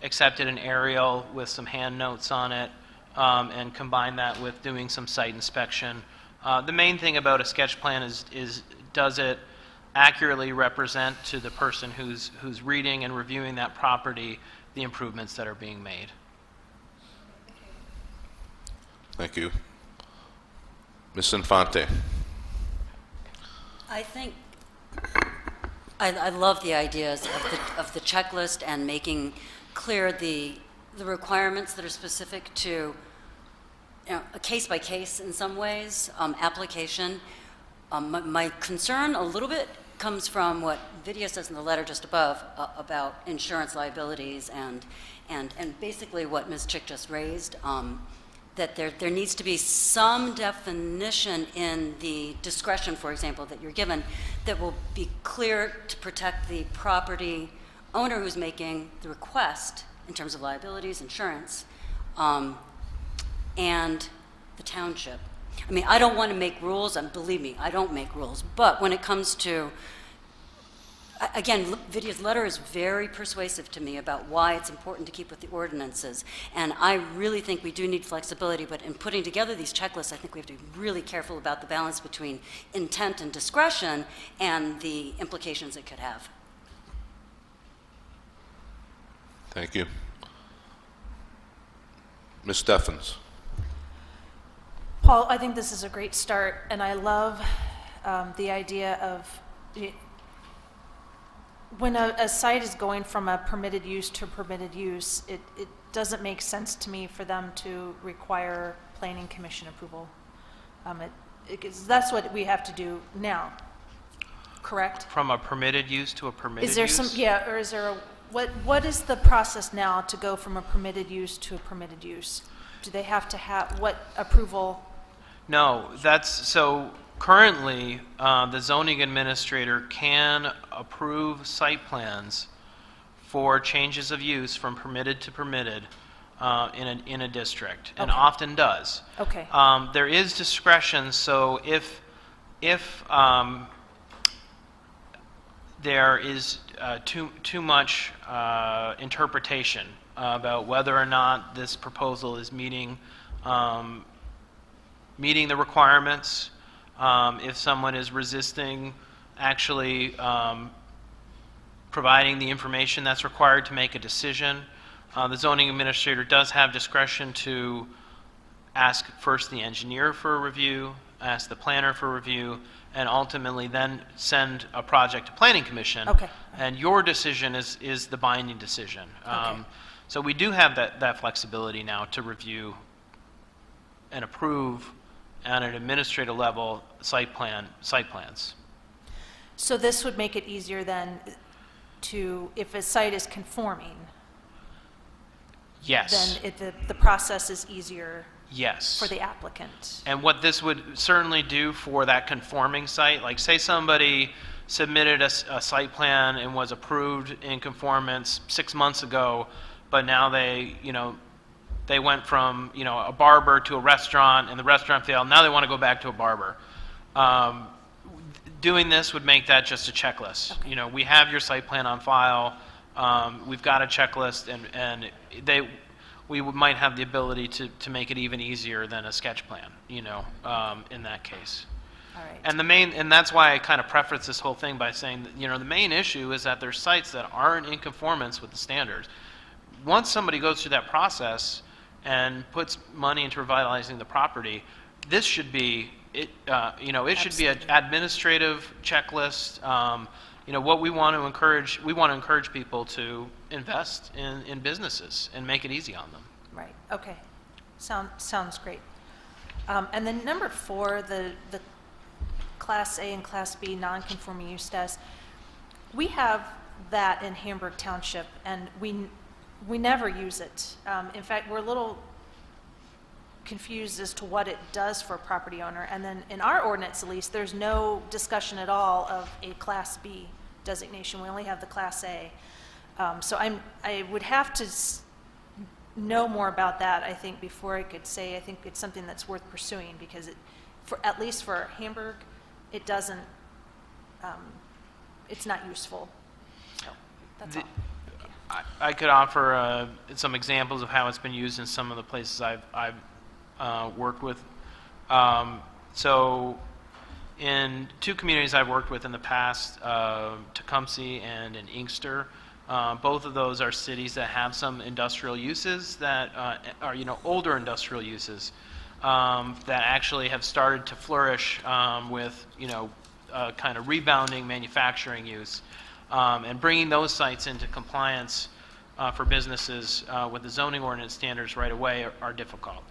accepted an aerial with some hand notes on it and combined that with doing some site inspection. The main thing about a sketch plan is does it accurately represent to the person who's reading and reviewing that property the improvements that are being made. Thank you. Ms. Infante. I think, I love the ideas of the checklist and making clear the requirements that are specific to, a case by case in some ways, application. My concern a little bit comes from what Vidya says in the letter just above about insurance liabilities and basically what Ms. Chick just raised, that there needs to be some definition in the discretion, for example, that you're given that will be clear to protect the property owner who's making the request in terms of liabilities, insurance, and the township. I mean, I don't want to make rules, and believe me, I don't make rules, but when it comes to, again, Vidya's letter is very persuasive to me about why it's important to keep with the ordinances, and I really think we do need flexibility, but in putting together these checklists, I think we have to be really careful about the balance between intent and discretion and the implications it could have. Thank you. Ms. Steffens. Paul, I think this is a great start, and I love the idea of when a site is going from a permitted use to a permitted use, it doesn't make sense to me for them to require planning commission approval. That's what we have to do now, correct? From a permitted use to a permitted Is there use? or is there what is the process now to go from a permitted use to a permitted use? Do they have to have, what approval? No, so currently, the zoning administrator can approve site plans for changes of use from permitted to permitted in a district, and Okay. often does. Okay. There is discretion, so if there is too much interpretation about whether or not this proposal is meeting the requirements, if someone is resisting actually providing the information that's required to make a decision, the zoning administrator does have discretion to ask first the engineer for a review, ask the planner for review, and ultimately then send a project to planning commission. Okay. And your decision is the binding decision. Okay. So we do have that flexibility now to review and approve on an administrative level site plans. So this would make it easier then if a site is conforming, Yes. then the process is easier Yes. for the applicant. And what this would certainly do for that conforming site, like say somebody submitted a site plan and was approved in conformance 6 months ago, but now they went from, a barber to a restaurant, and the restaurant failed, now they want to go back to a barber. Doing this would make that just a checklist. Okay. We have your site plan on file, we've got a checklist, and we might have the ability to make it even easier than a sketch plan, in that case. All right. And that's why I kind of preface this whole thing by saying that, the main issue is that there's sites that aren't in conformance with the standards. Once somebody goes through that process and puts money into revitalizing the property, this should be, it should be an administrative checklist. What we want to encourage people to invest in businesses and make it easy on them. Right, okay. Sounds great. And then number 4, the Class A and Class B non-conforming use status, we have that in Hamburg Township, and we never use it. In fact, we're a little confused as to what it does for a property owner. And then in our ordinance, at least, there's no discussion at all of a Class B designation. We only have the Class A. So I would have to know more about that, I think, before I could say, I think it's something that's worth pursuing, because at least for Hamburg, it doesn't, it's not useful. So, that's all. I could offer some examples of how it's been used in some of the places I've worked with. So in two communities I've worked with in the past, Tecumseh and in Inkster, both of those are cities that have some industrial uses that are, older industrial uses that actually have started to flourish with, kind of rebounding manufacturing use. And bringing those sites into compliance for businesses with the zoning ordinance standards right away are difficult.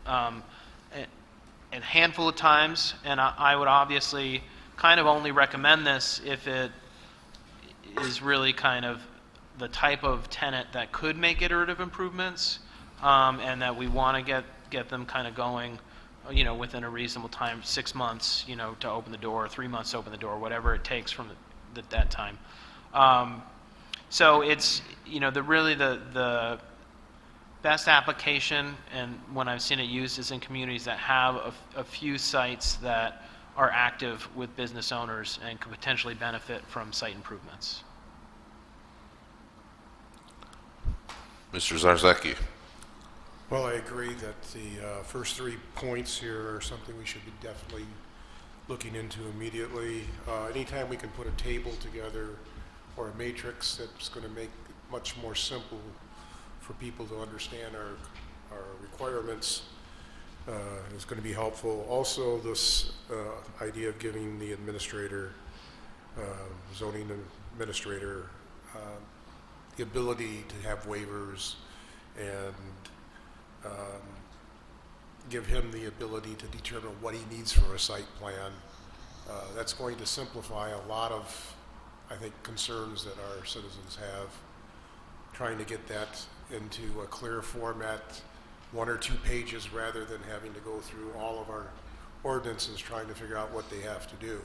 A handful of times, and I would obviously kind of only recommend this if it is really kind of the type of tenant that could make iterative improvements, and that we want to get them kind of going, within a reasonable time, 6 months, to open the door, 3 months to open the door, whatever it takes from that time. So it's, the best application, and when I've seen it used, is in communities that have a few sites that are active with business owners and could potentially benefit from site improvements. Mr. Zarzaki. Well, I agree that the first 3 points here are something we should be definitely looking into immediately. Anytime we can put a table together or a matrix that's going to make it much more simple for people to understand our requirements is going to be helpful. Also, this idea of giving the administrator, zoning administrator, the ability to have waivers and give him the ability to determine what he needs for a site plan. That's going to simplify a lot of, I think, concerns that our citizens have. Trying to get that into a clear format, 1 or 2 pages, rather than having to go through all of our ordinances trying to figure out what they have to do.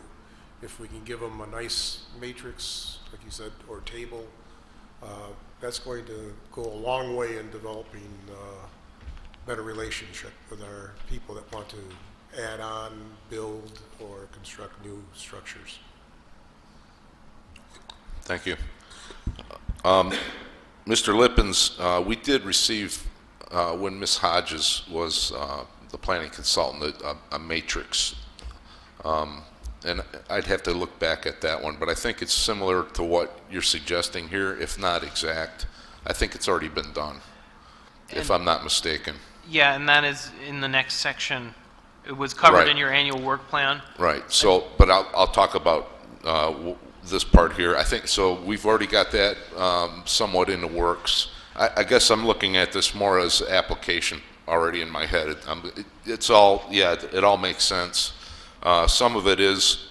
If we can give them a nice matrix, like you said, or table, that's going to go a long way in developing better relationship with our people that want to add on, build, or construct new structures. Thank you. Mr. Lippens, we did receive, when Ms. Hodges was the planning consultant, a matrix. And I'd have to look back at that one, but I think it's similar to what you're suggesting here, if not exact. I think it's already been done, if I'm not mistaken. Yeah, and that is in the next section. It was covered Right. in your annual work plan. Right. So, but I'll talk about this part here. I think so. We've already got that somewhat in the works. I guess I'm looking at this more as application already in my head. It's all, yeah, it all makes sense. Some of it is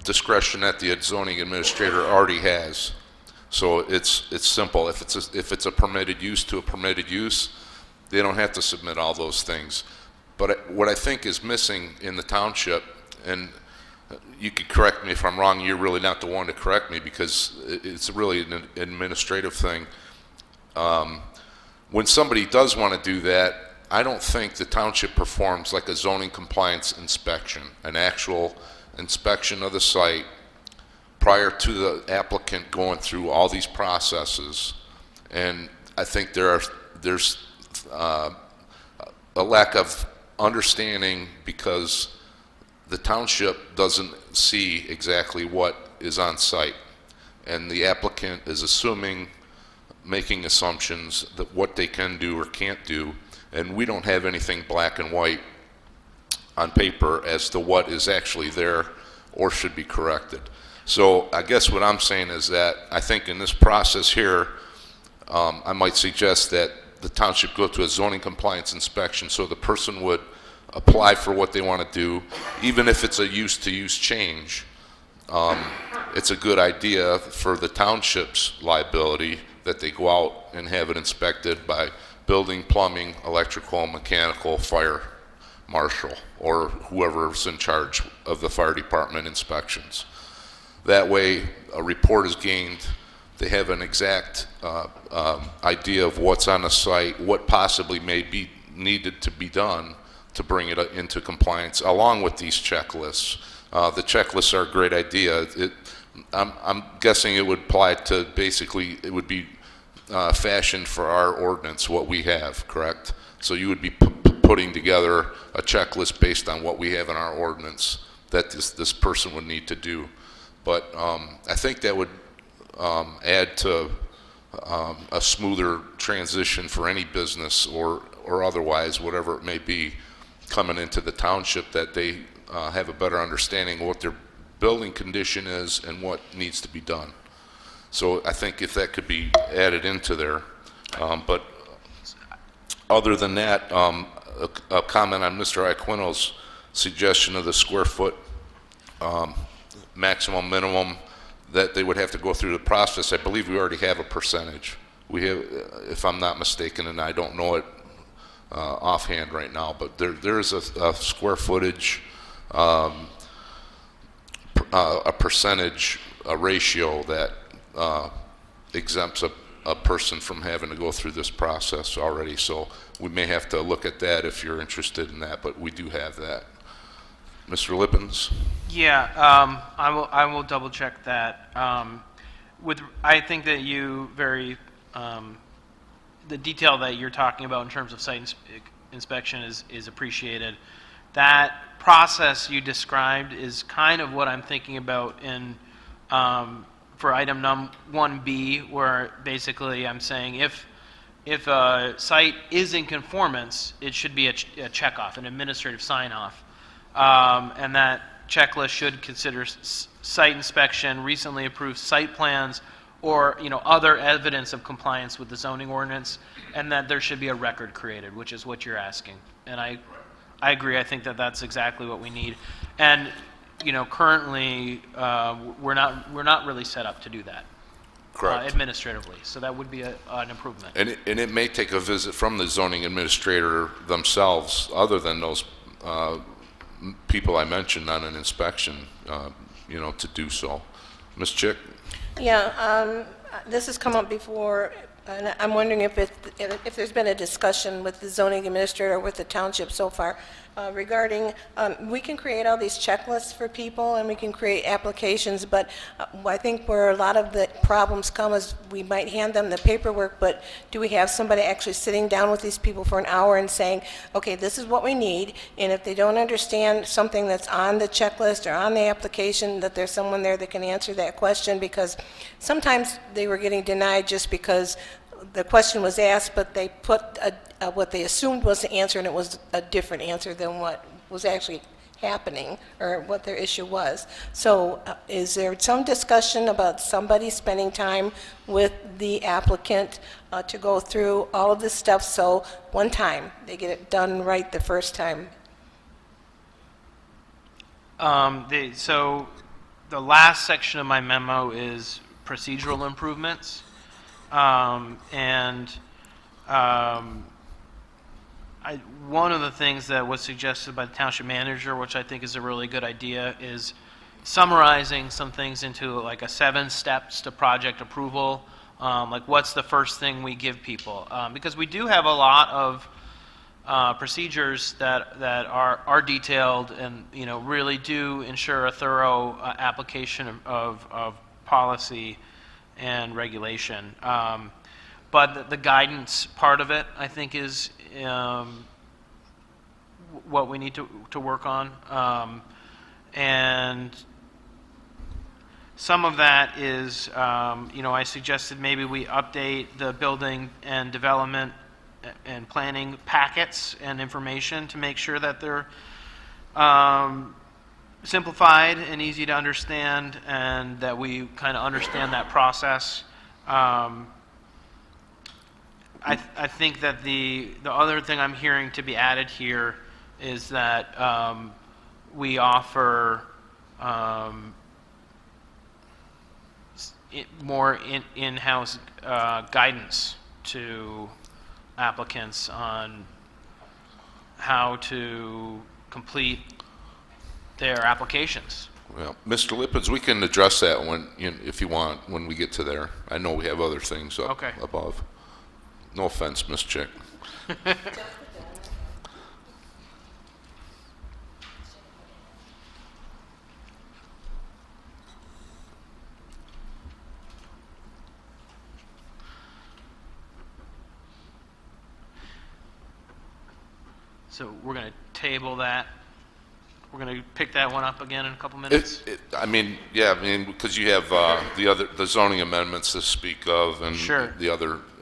discretion that the zoning administrator already has. So it's simple. If it's a permitted use to a permitted use, they don't have to submit all those things. But what I think is missing in the township, and you could correct me if I'm wrong, you're really not the one to correct me because it's really an administrative thing. When somebody does want to do that, I don't think the township performs like a zoning compliance inspection, an actual inspection of the site prior to the applicant going through all these processes. And I think there's a lack of understanding because the township doesn't see exactly what is on site. And the applicant is assuming, making assumptions that what they can do or can't do, and we don't have anything black and white on paper as to what is actually there or should be corrected. So I guess what I'm saying is that I think in this process here, I might suggest that the township go to a zoning compliance inspection so the person would apply for what they want to do, even if it's a use-to-use change. It's a good idea for the township's liability that they go out and have it inspected by building, plumbing, electrical, mechanical, fire marshal, or whoever's in charge of the fire department inspections. That way, a report is gained they have an exact idea of what's on the site, what possibly may be needed to be done to bring it into compliance, along with these checklists. The checklists are a great idea. I'm guessing it would apply to basically, it would be fashioned for our ordinance, what we have, correct? So you would be putting together a checklist based on what we have in our ordinance that this person would need to do. But I think that would add to a smoother transition for any business or otherwise, whatever it may be, coming into the township, that they have a better understanding of what their building condition is and what needs to be done. So I think if that could be added into there. But other than that, a comment on Mr. Aquino's suggestion of the square foot maximum, minimum, that they would have to go through the process. I believe we already have a percentage. We have, if I'm not mistaken, and I don't know it offhand right now, but there is a square footage, a percentage, a ratio that exempts a person from having to go through this process already. So we may have to look at that if you're interested in that, but we do have that. Mr. Lippens? Yeah, I will double check that. I think that you the detail that you're talking about in terms of site inspection is appreciated. That process you described is kind of what I'm thinking about in for item 1B, where basically I'm saying if a site is in conformance, it should be a checkoff, an administrative sign-off. And that checklist should consider site inspection, recently approved site plans, or other evidence of compliance with the zoning ordinance, and that there should be a record created, which is what you're asking. And I agree. I think that that's exactly what we need. And currently we're not really set up to do that. Correct. Administratively. So that would be an improvement. And it may take a visit from the zoning administrator themselves, other than those people I mentioned on an inspection, to do so. Ms. Chick? Yeah, this has come up before, and I'm wondering if there's been a discussion with the zoning administrator or with the township so far regarding, we can create all these checklists for people and we can create applications, but I think where a lot of the problems come is we might hand them the paperwork, but do we have somebody actually sitting down with these people for an hour and saying, okay, this is what we need, and if they don't understand something that's on the checklist or on the application, that there's someone there that can answer that question, because sometimes they were getting denied just because the question was asked, but they put what they assumed was the answer, and it was a different answer than what was actually happening or what their issue was. So is there some discussion about somebody spending time with the applicant to go through all of this stuff, so one time they get it done right the first time? So the last section of my memo is procedural improvements. One of the things that was suggested by the township manager, which I think is a really good idea, is summarizing some things into like a 7 steps to project approval. Like what's the first thing we give people? Because we do have a lot of procedures that are detailed and really do ensure a thorough application of policy and regulation. But the guidance part of it, I think, is what we need to work on. And some of that is, I suggested maybe we update the building and development and planning packets and information to make sure that they're simplified and easy to understand, and that we kind of understand that process. I think that the other thing I'm hearing to be added here is that we offer more in-house guidance to applicants on how to complete their applications, Well, Mr. Lippens, we can address that if you want, when we get to there. I know we have other things up Okay. above. No offense, Miss Chick. So we're going to table that. We're going to pick that one up again in a couple minutes. Because you have the zoning amendments to speak of, and Sure.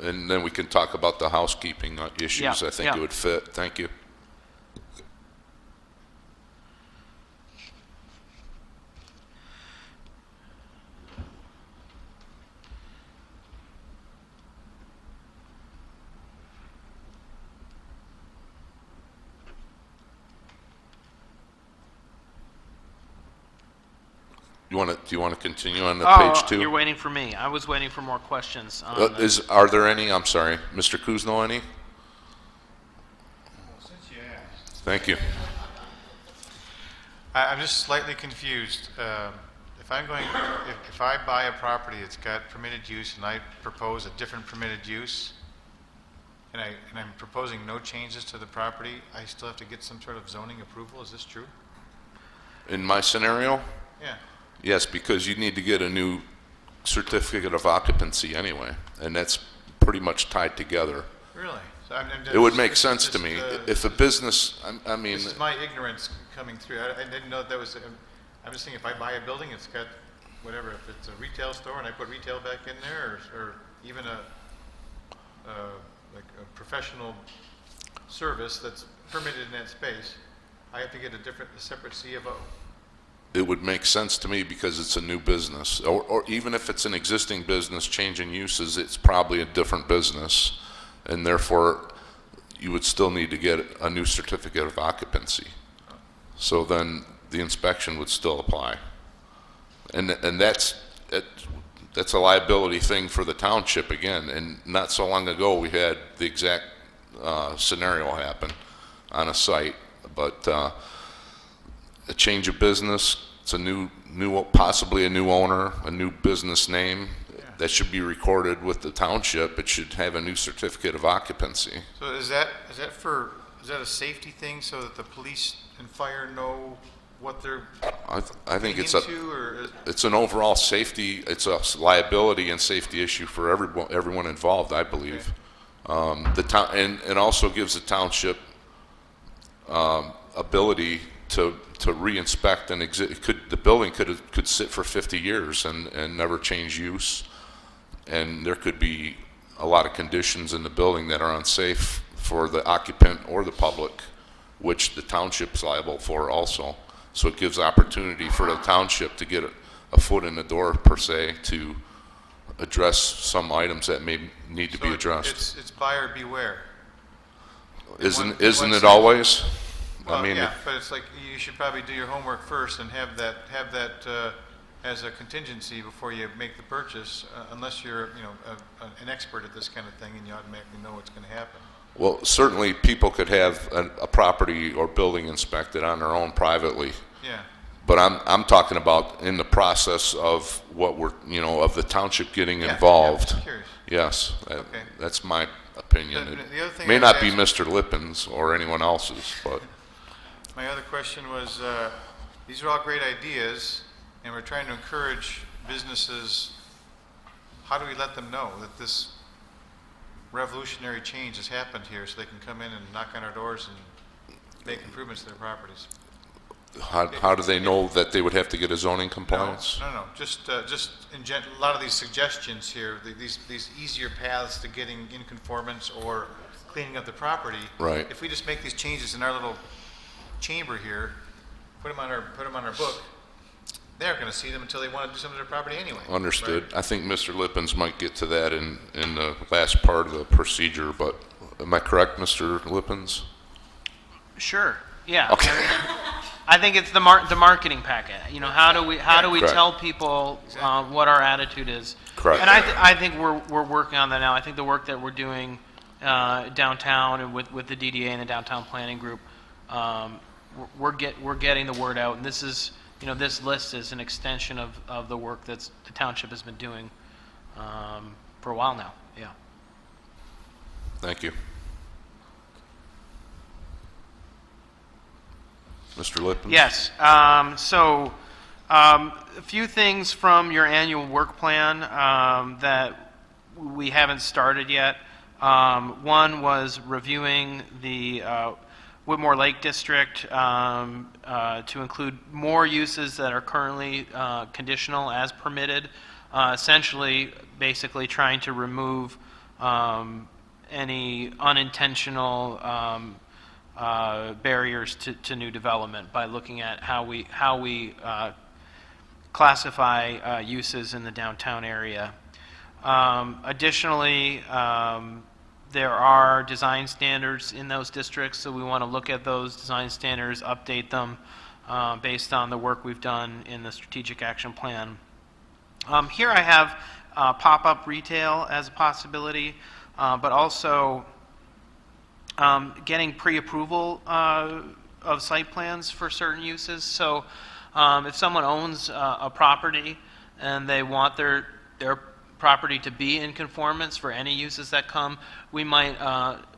and then we can talk about the housekeeping issues. Yeah, I think yeah. it would fit. Thank you. Do you want to continue on to page 2? You're waiting for me. I was waiting for more questions. On the- Are there any? I'm sorry, Mr. Kuzno, any? Since you asked. Thank you. I'm just slightly confused. If I'm going, if I buy a property that's got permitted use and I propose a different permitted use, and I'm proposing no changes to the property, I still have to get some sort of zoning approval. Is this true? In my scenario, Yeah. yes, because you need to get a new certificate of occupancy anyway, and that's pretty much tied together. Really? So It would make this is sense to just, me. If a business, I mean, This is my ignorance coming through. I didn't know that was, I'm just thinking if I buy a building, it's got whatever, if it's a retail store and I put retail back in there, or even like a professional service that's permitted in that space, I have to get a separate C of O. it would make sense to me because it's a new business. Or even if it's an existing business changing uses, it's probably a different business, and therefore you would still need to get a new certificate of occupancy. So then the inspection would still apply. And that's a liability thing for the township again. And not so long ago, we had the exact scenario happen on a site. But a change of business, it's a possibly a new owner, a new business name. That should be recorded with the township. It should have a new certificate of occupancy. So is that a safety thing so that the police and fire know what they're I think getting into, or it's an overall safety, it's a liability and safety issue for everyone involved, I believe. The town, and also gives the township ability to re-inspect and the building could sit for 50 years and never change use, and there could be a lot of conditions in the building that are unsafe for the occupant or the public, which the township's liable for also. So it gives opportunity for the township to get a foot in the door, per se, to address some items that may need to be addressed. It's buyer beware. Isn't one it sense. always? Well, I mean, yeah, but it's like you should probably do your homework first and have that as a contingency before you make the purchase, unless you're an expert at this kind of thing and you automatically know what's going to happen. well, certainly people could have a property or building inspected on their own privately. Yeah. But I'm talking about in the process of what of the township getting Yeah, involved. yeah, curious. Yes, Okay. that's my opinion. The other thing It may I not was be asking- Mr. Lippens or anyone else's, but My other question was, these are all great ideas, and we're trying to encourage businesses. How do we let them know that this revolutionary change has happened here so they can come in and knock on our doors and make improvements to their properties? how do they know that they would have to get a zoning compliance? No. Just a lot of these suggestions here, these easier paths to getting in conformance or cleaning up the property. Right. If we just make these changes in our little chamber here, put them on our book, they aren't going to see them until they want to do something to their property anyway. Understood. Right? I think Mr. Lippens might get to that in the last part of the procedure, but am I correct, Mr. Lippens? Sure. Yeah. Okay. I think it's the marketing packet. How do we Correct. tell people what our attitude is? Correct. And I think we're working on that now. I think the work that we're doing downtown and with the DDA and the downtown planning group, we're getting the word out. And this is this list is an extension of the work that's the township has been doing for a while now. Yeah. Thank you. Mr. Lippens? Yes. A few things from your annual work plan that we haven't started yet. One was reviewing the Whitmore Lake District to include more uses that are currently conditional as permitted. Essentially, basically trying to remove any unintentional barriers to new development by looking at how we classify uses in the downtown area. Additionally, there are design standards in those districts, so we want to look at those design standards, update them based on the work we've done in the strategic action plan. Here I have pop-up retail as a possibility, but also getting pre-approval of site plans for certain uses. So if someone owns a property and they want their property to be in conformance for any uses that come, we might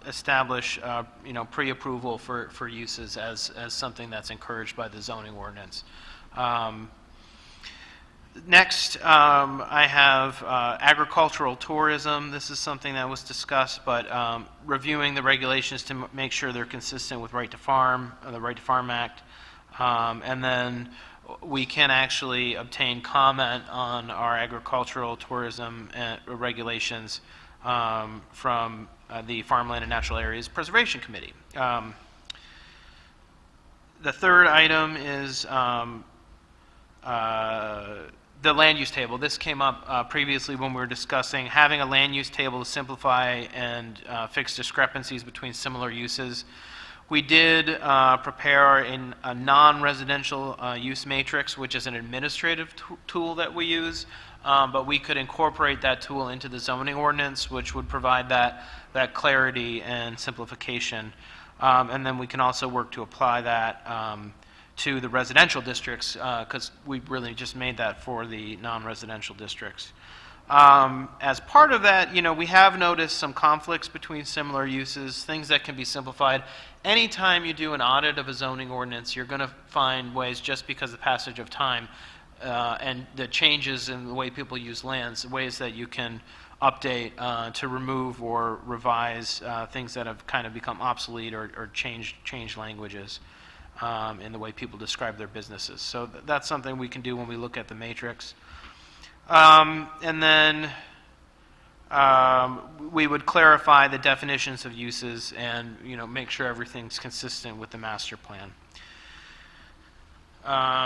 establish pre-approval for uses as something that's encouraged by the zoning ordinance. Next, I have agricultural tourism. This is something that was discussed, but reviewing the regulations to make sure they're consistent with Right to Farm, the Right to Farm Act. And then we can actually obtain comment on our agricultural tourism regulations from the Farmland and Natural Areas Preservation Committee. The third item is the land use table. This came up previously when we were discussing having a land use table to simplify and fix discrepancies between similar uses. We did prepare a non-residential use matrix, which is an administrative tool that we use, but we could incorporate that tool into the zoning ordinance, which would provide that clarity and simplification. And then we can also work to apply that to the residential districts, because we really just made that for the non-residential districts. As part of that, we have noticed some conflicts between similar uses, things that can be simplified. Anytime you do an audit of a zoning ordinance, you're going to find ways, just because of the passage of time and the changes in the way people use lands, ways that you can update to remove or revise things that have kind of become obsolete or change languages in the way people describe their businesses. So that's something we can do when we look at the matrix. And then we would clarify the definitions of uses and make sure everything's consistent with the master plan.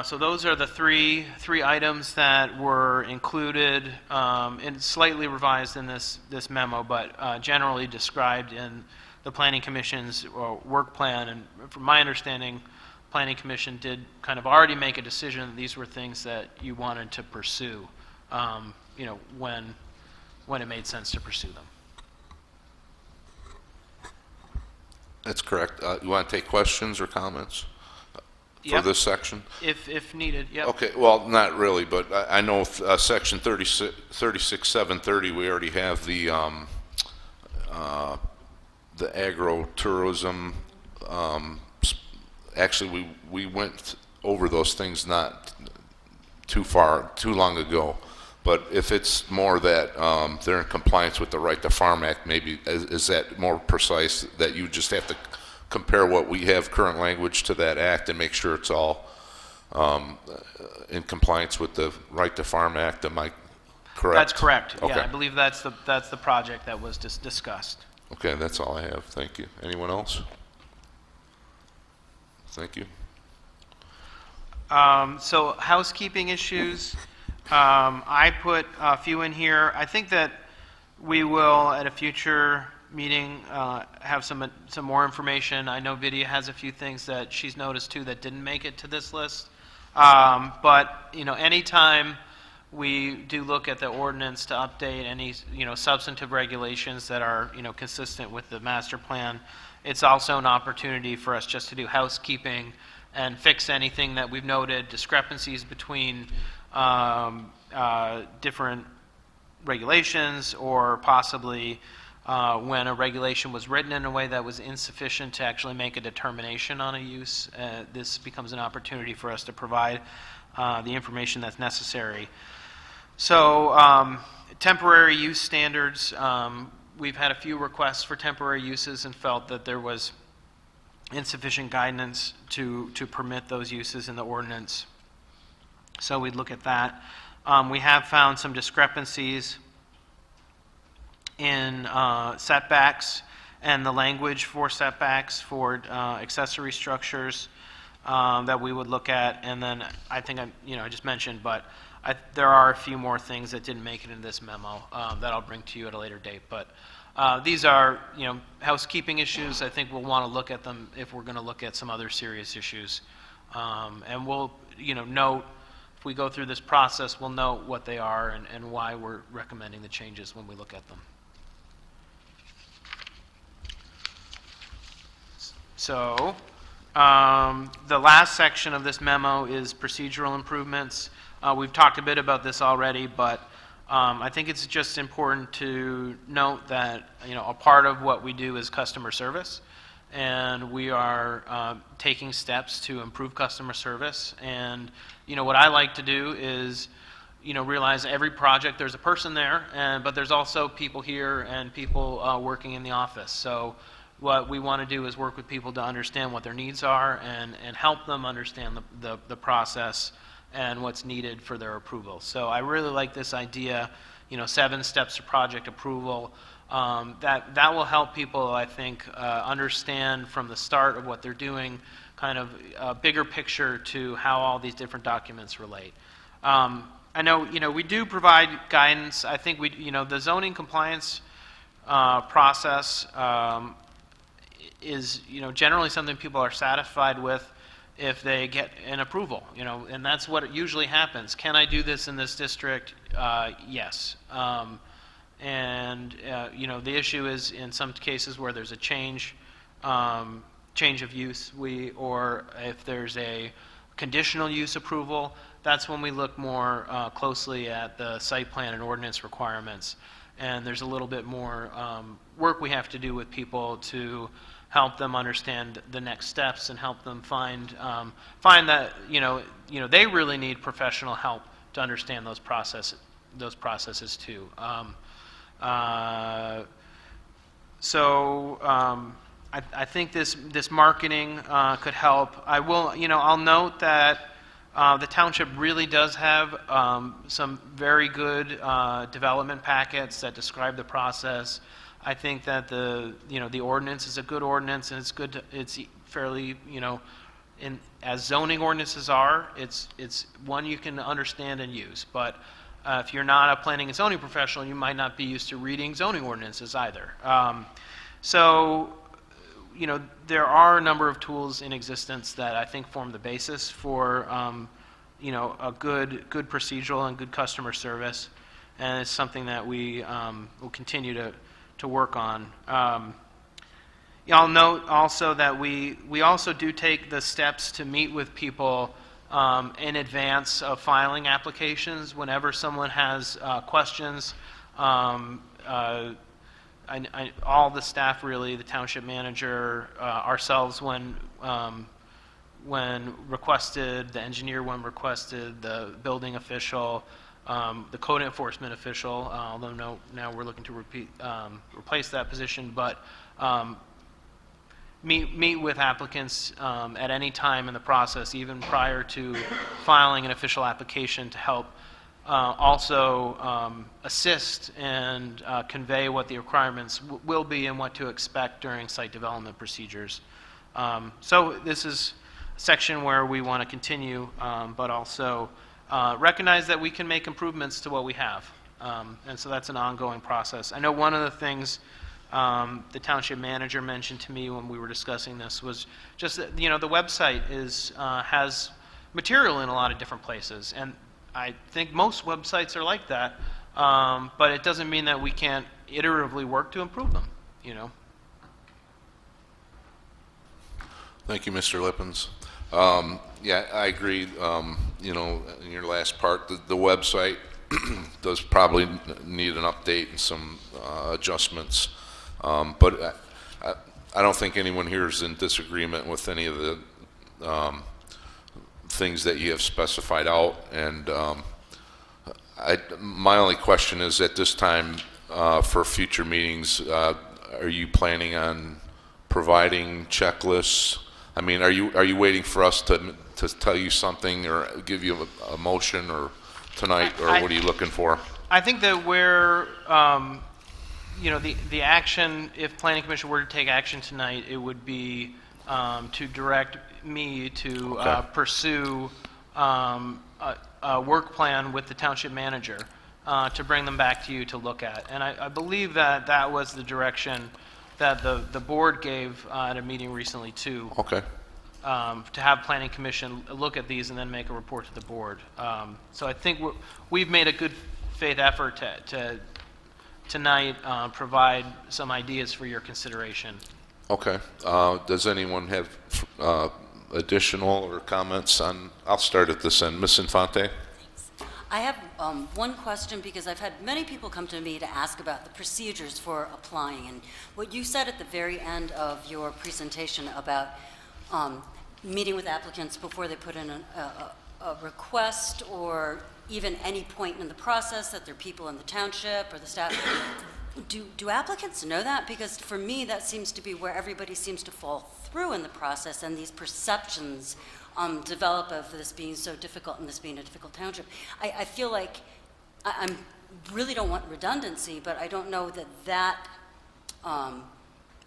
So those are the three items that were included and slightly revised in this memo, but generally described in the Planning Commission's work plan. And from my understanding, Planning Commission did kind of already make a decision that these were things that you wanted to pursue, when it made sense to pursue them. That's correct. You want to take questions or comments for Yep. this section? If needed, yep. Okay, well, not really, but I know section 36.730, we already have the agro-tourism. Actually, we went over those things not too long ago. But if it's more that they're in compliance with the Right to Farm Act, maybe is that more precise, that you just have to compare what we have current language to that act and make sure it's all in compliance with the Right to Farm Act? Am I correct? That's correct. Okay. Yeah, I believe that's the project that was discussed. Okay, that's all I have. Thank you. Anyone else? Thank you. So housekeeping issues, I put a few in here. I think that we will, at a future meeting, have some more information. I know Vidya has a few things that she's noticed too that didn't make it to this list. But anytime we do look at the ordinance to update any substantive regulations that are consistent with the master plan, it's also an opportunity for us just to do housekeeping and fix anything that we've noted, discrepancies between different regulations, or possibly when a regulation was written in a way that was insufficient to actually make a determination on a use. This becomes an opportunity for us to provide the information that's necessary. So temporary use standards, we've had a few requests for temporary uses and felt that there was insufficient guidance to permit those uses in the ordinance. So we'd look at that. We have found some discrepancies in setbacks and the language for setbacks for accessory structures that we would look at. And then I think I just mentioned, but there are a few more things that didn't make it in this memo that I'll bring to you at a later date. But these are, housekeeping issues. I think we'll want to look at them if we're going to look at some other serious issues. And we'll, note, if we go through this process, we'll note what they are and why we're recommending the changes when we look at them. So, the last section of this memo is procedural improvements. We've talked a bit about this already, but I think it's just important to note that, a part of what we do is customer service, and we are taking steps to improve customer service. And, what I like to do is, realize every project, there's a person there, but there's also people here and people working in the office. So what we want to do is work with people to understand what their needs are and help them understand the process and what's needed for their approval. So I really like this idea, 7 steps to project approval. That will help people, I think, understand from the start of what they're doing, kind of a bigger picture to how all these different documents relate. I know, we do provide guidance. I think the zoning compliance process is, generally something people are satisfied with if they get an approval, and that's what usually happens. Can I do this in this district? Yes. The issue is in some cases where there's a change of use, or if there's a conditional use approval, that's when we look more closely at the site plan and ordinance requirements. And there's a little bit more work we have to do with people to help them understand the next steps and help them find that they really need professional help to understand those processes too. I think this marketing could help. I'll note that the township really does have some very good development packets that describe the process. I think that the ordinance is a good ordinance, and it's fairly, as zoning ordinances are, it's one you can understand and use. But if you're not a planning and zoning professional, you might not be used to reading zoning ordinances either. There are a number of tools in existence that I think form the basis for, a good procedural and good customer service, and it's something that we will continue to work on. I'll note also that we also do take the steps to meet with people in advance of filing applications. Whenever someone has questions, all the staff, really, the township manager, ourselves when requested, the engineer when requested, the building official, the code enforcement official, although now we're looking to replace that position, but meet with applicants at any time in the process, even prior to filing an official application, to help also assist and convey what the requirements will be and what to expect during site development procedures. So this is a section where we want to continue, but also recognize that we can make improvements to what we have. And so that's an ongoing process. I know one of the things the township manager mentioned to me when we were discussing this was just that, the website has material in a lot of different places. And I think most websites are like that, but it doesn't mean that we can't iteratively work to improve them, Thank you, Mr. Lippens. Yeah, I agree. You know, in your last part, the website does probably need an update and some adjustments. But I don't think anyone here is in disagreement with any of the things that you have specified out. And my only question is, at this time, for future meetings, are you planning on providing checklists? I mean, are you waiting for us to tell you something or give you a motion or tonight, or what are you looking for? I think that where, you know, the action, if planning commission were to take action tonight, it would be to direct me to Okay. pursue a work plan with the township manager to bring them back to you to look at. And I believe that that was the direction that the board gave at a meeting recently too, Okay. to have planning commission look at these and then make a report to the board. So I think we've made a good faith effort to tonight provide some ideas for your consideration. Okay. Does anyone have additional or comments on? I'll start at this end. Ms. Infante? I have one question, because I've had many people come to me to ask about the procedures for applying. And what you said at the very end of your presentation about meeting with applicants before they put in a request, or even any point in the process that there are people in the township or the staff. Do applicants know that? Because for me, that seems to be where everybody seems to fall through in the process, and these perceptions develop of this being so difficult and this being a difficult township. I feel like I really don't want redundancy, but I don't know that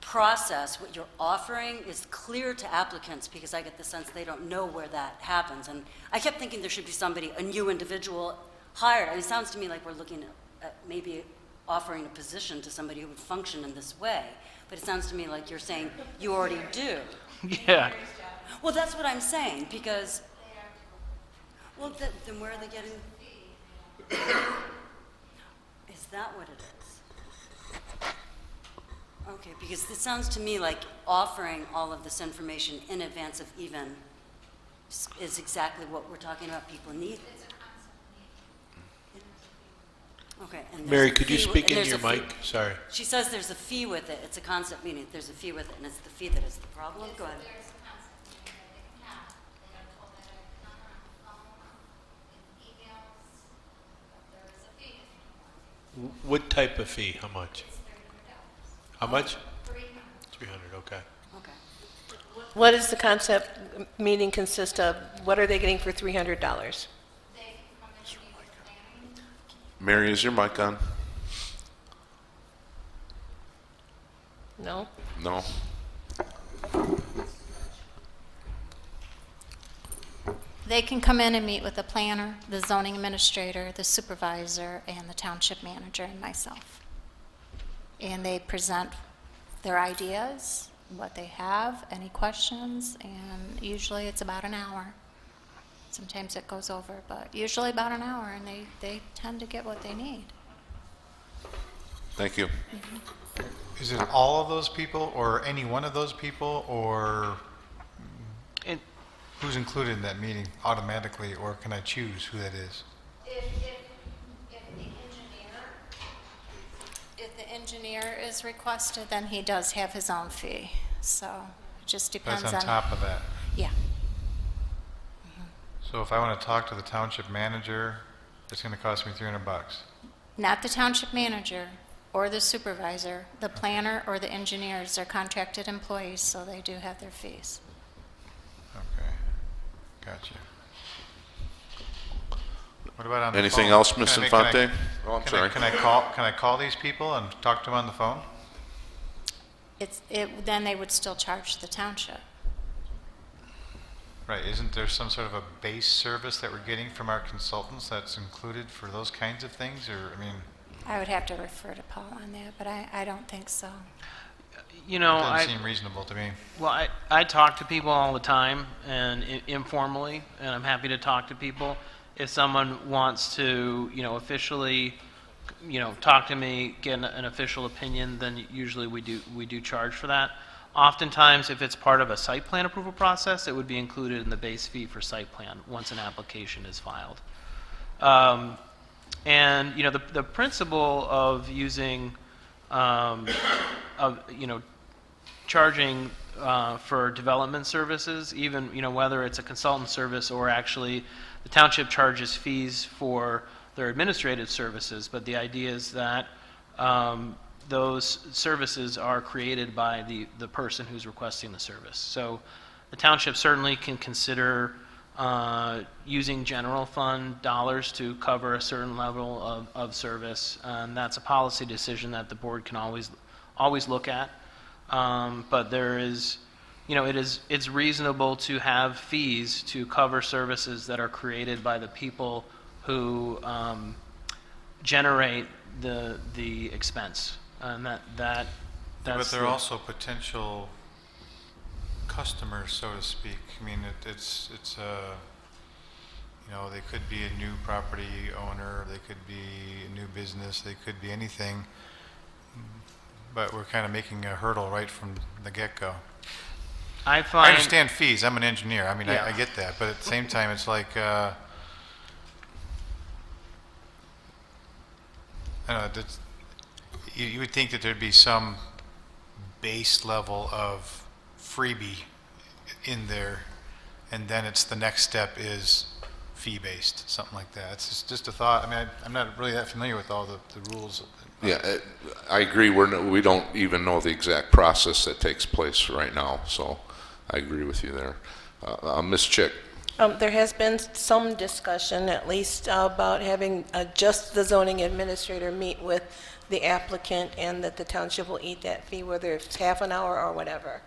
process, what you're offering, is clear to applicants, because I get the sense they don't know where that happens. And I kept thinking there should be somebody, a new individual hired. I mean, it sounds to me like we're looking at maybe offering a position to somebody who would function in this way. But it sounds to me like you're saying you already do. Yeah. Well, that's what I'm saying, because, well, then where are they getting? Is that what it is? Okay, because it sounds to me like offering all of this information in advance of even is exactly what we're talking about people need. Okay. And there's Mary, a could you fee- speak and into there's your a fee- mic? Sorry. She says there's a fee with it. It's a concept meeting. There's a fee with it, and it's the fee that is the problem. Go ahead. What type of fee? How much? How much? 300, okay. Okay. What does the concept meeting consist of? What are they getting for $300? Mary, is your mic on? No? No? They can come in and meet with the planner, the zoning administrator, the supervisor, and the township manager, and myself. And they present their ideas, what they have, any questions, and usually it's about an hour. Sometimes it goes over, but usually about an hour, and they tend to get what they need. Thank you. Is it all of those people, or any one of those people, or And who's included in that meeting automatically, or can I choose who that is? If the engineer is requested, then he does have his own fee. So it just depends on. That's on top of that. Yeah. So if I want to talk to the township manager, it's going to cost me $300. Not the township manager or the supervisor, the planner or the engineers are contracted employees, so they do have their fees. Okay, gotcha. What about on the phone? Anything else, Ms. Can I- Infante? Oh, I'm sorry. Can I call these people and talk to them on the phone? Then they would still charge the township. Right, isn't there some sort of a base service that we're getting from our consultants that's included for those kinds of things, or, I mean, I would have to refer to Paul on that, but I don't think so. you it know, doesn't seem reasonable to me. Well, I talk to people all the time and informally, and I'm happy to talk to people. If someone wants to, you know, officially, you know, talk to me, get an official opinion, then usually we do charge for that. Oftentimes, if it's part of a site plan approval process, it would be included in the base fee for site plan once an application is filed. And, you know, the principle of using, charging for development services, even, you know, whether it's a consultant service or actually the township charges fees for their administrative services, but the idea is that those services are created by the person who's requesting the service. So the township certainly can consider using general fund dollars to cover a certain level of service, and that's a policy decision that the board can always look at. But there is, you know, it's reasonable to have fees to cover services that are created by the people who generate the expense, and that's But they're also potential customers, so to speak. I mean, it's you know, they could be a new property owner, they could be a new business, they could be anything, but we're kind of making a hurdle right from the get-go. I I find. understand fees, I'm an engineer, I mean, Yeah. I get that, but at the same time, it's like, I don't know, you would think that there'd be some base level of freebie in there, and then it's the next step is fee-based, something like that. It's just a thought. I mean, I'm not really that familiar with all the rules. Yeah, I agree. We don't even know the exact process that takes place right now, so I agree with you there. Ms. Chick. There has been some discussion, at least, about having just the zoning administrator meet with the applicant, and that the township will eat that fee, whether it's half an hour or whatever.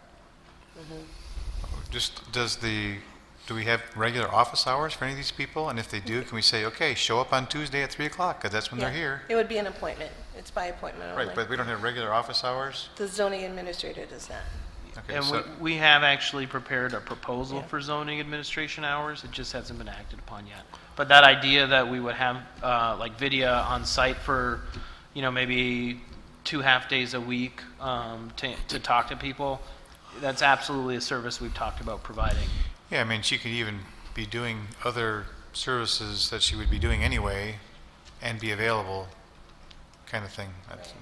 Just do we have regular office hours for any of these people? And if they do, can we say, okay, show up on Tuesday at 3 o'clock, because that's when they're Yeah. here? It would be an appointment. It's by appointment only. Right, but we don't have regular office hours? The zoning administrator does not. Okay, And so, we have actually prepared a proposal Yeah. for zoning administration hours. It just hasn't been acted upon yet. But that idea that we would have like video on site for, you know, maybe 2 half-days a week to talk to people, that's absolutely a service we've talked about providing. yeah, I mean, she could even be doing other services that she would be doing anyway and be available, kind of thing. That's,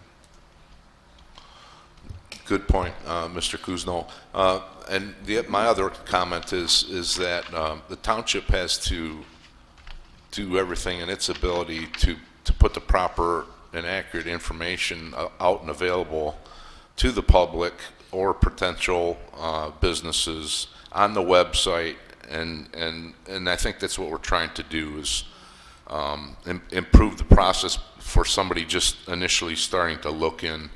Good point, Mr. Kuzno. And my other comment is that the township has to do everything in its ability to put the proper and accurate information out and available to the public or potential businesses on the website, and I think that's what we're trying to do is improve the process for somebody just initially starting to look in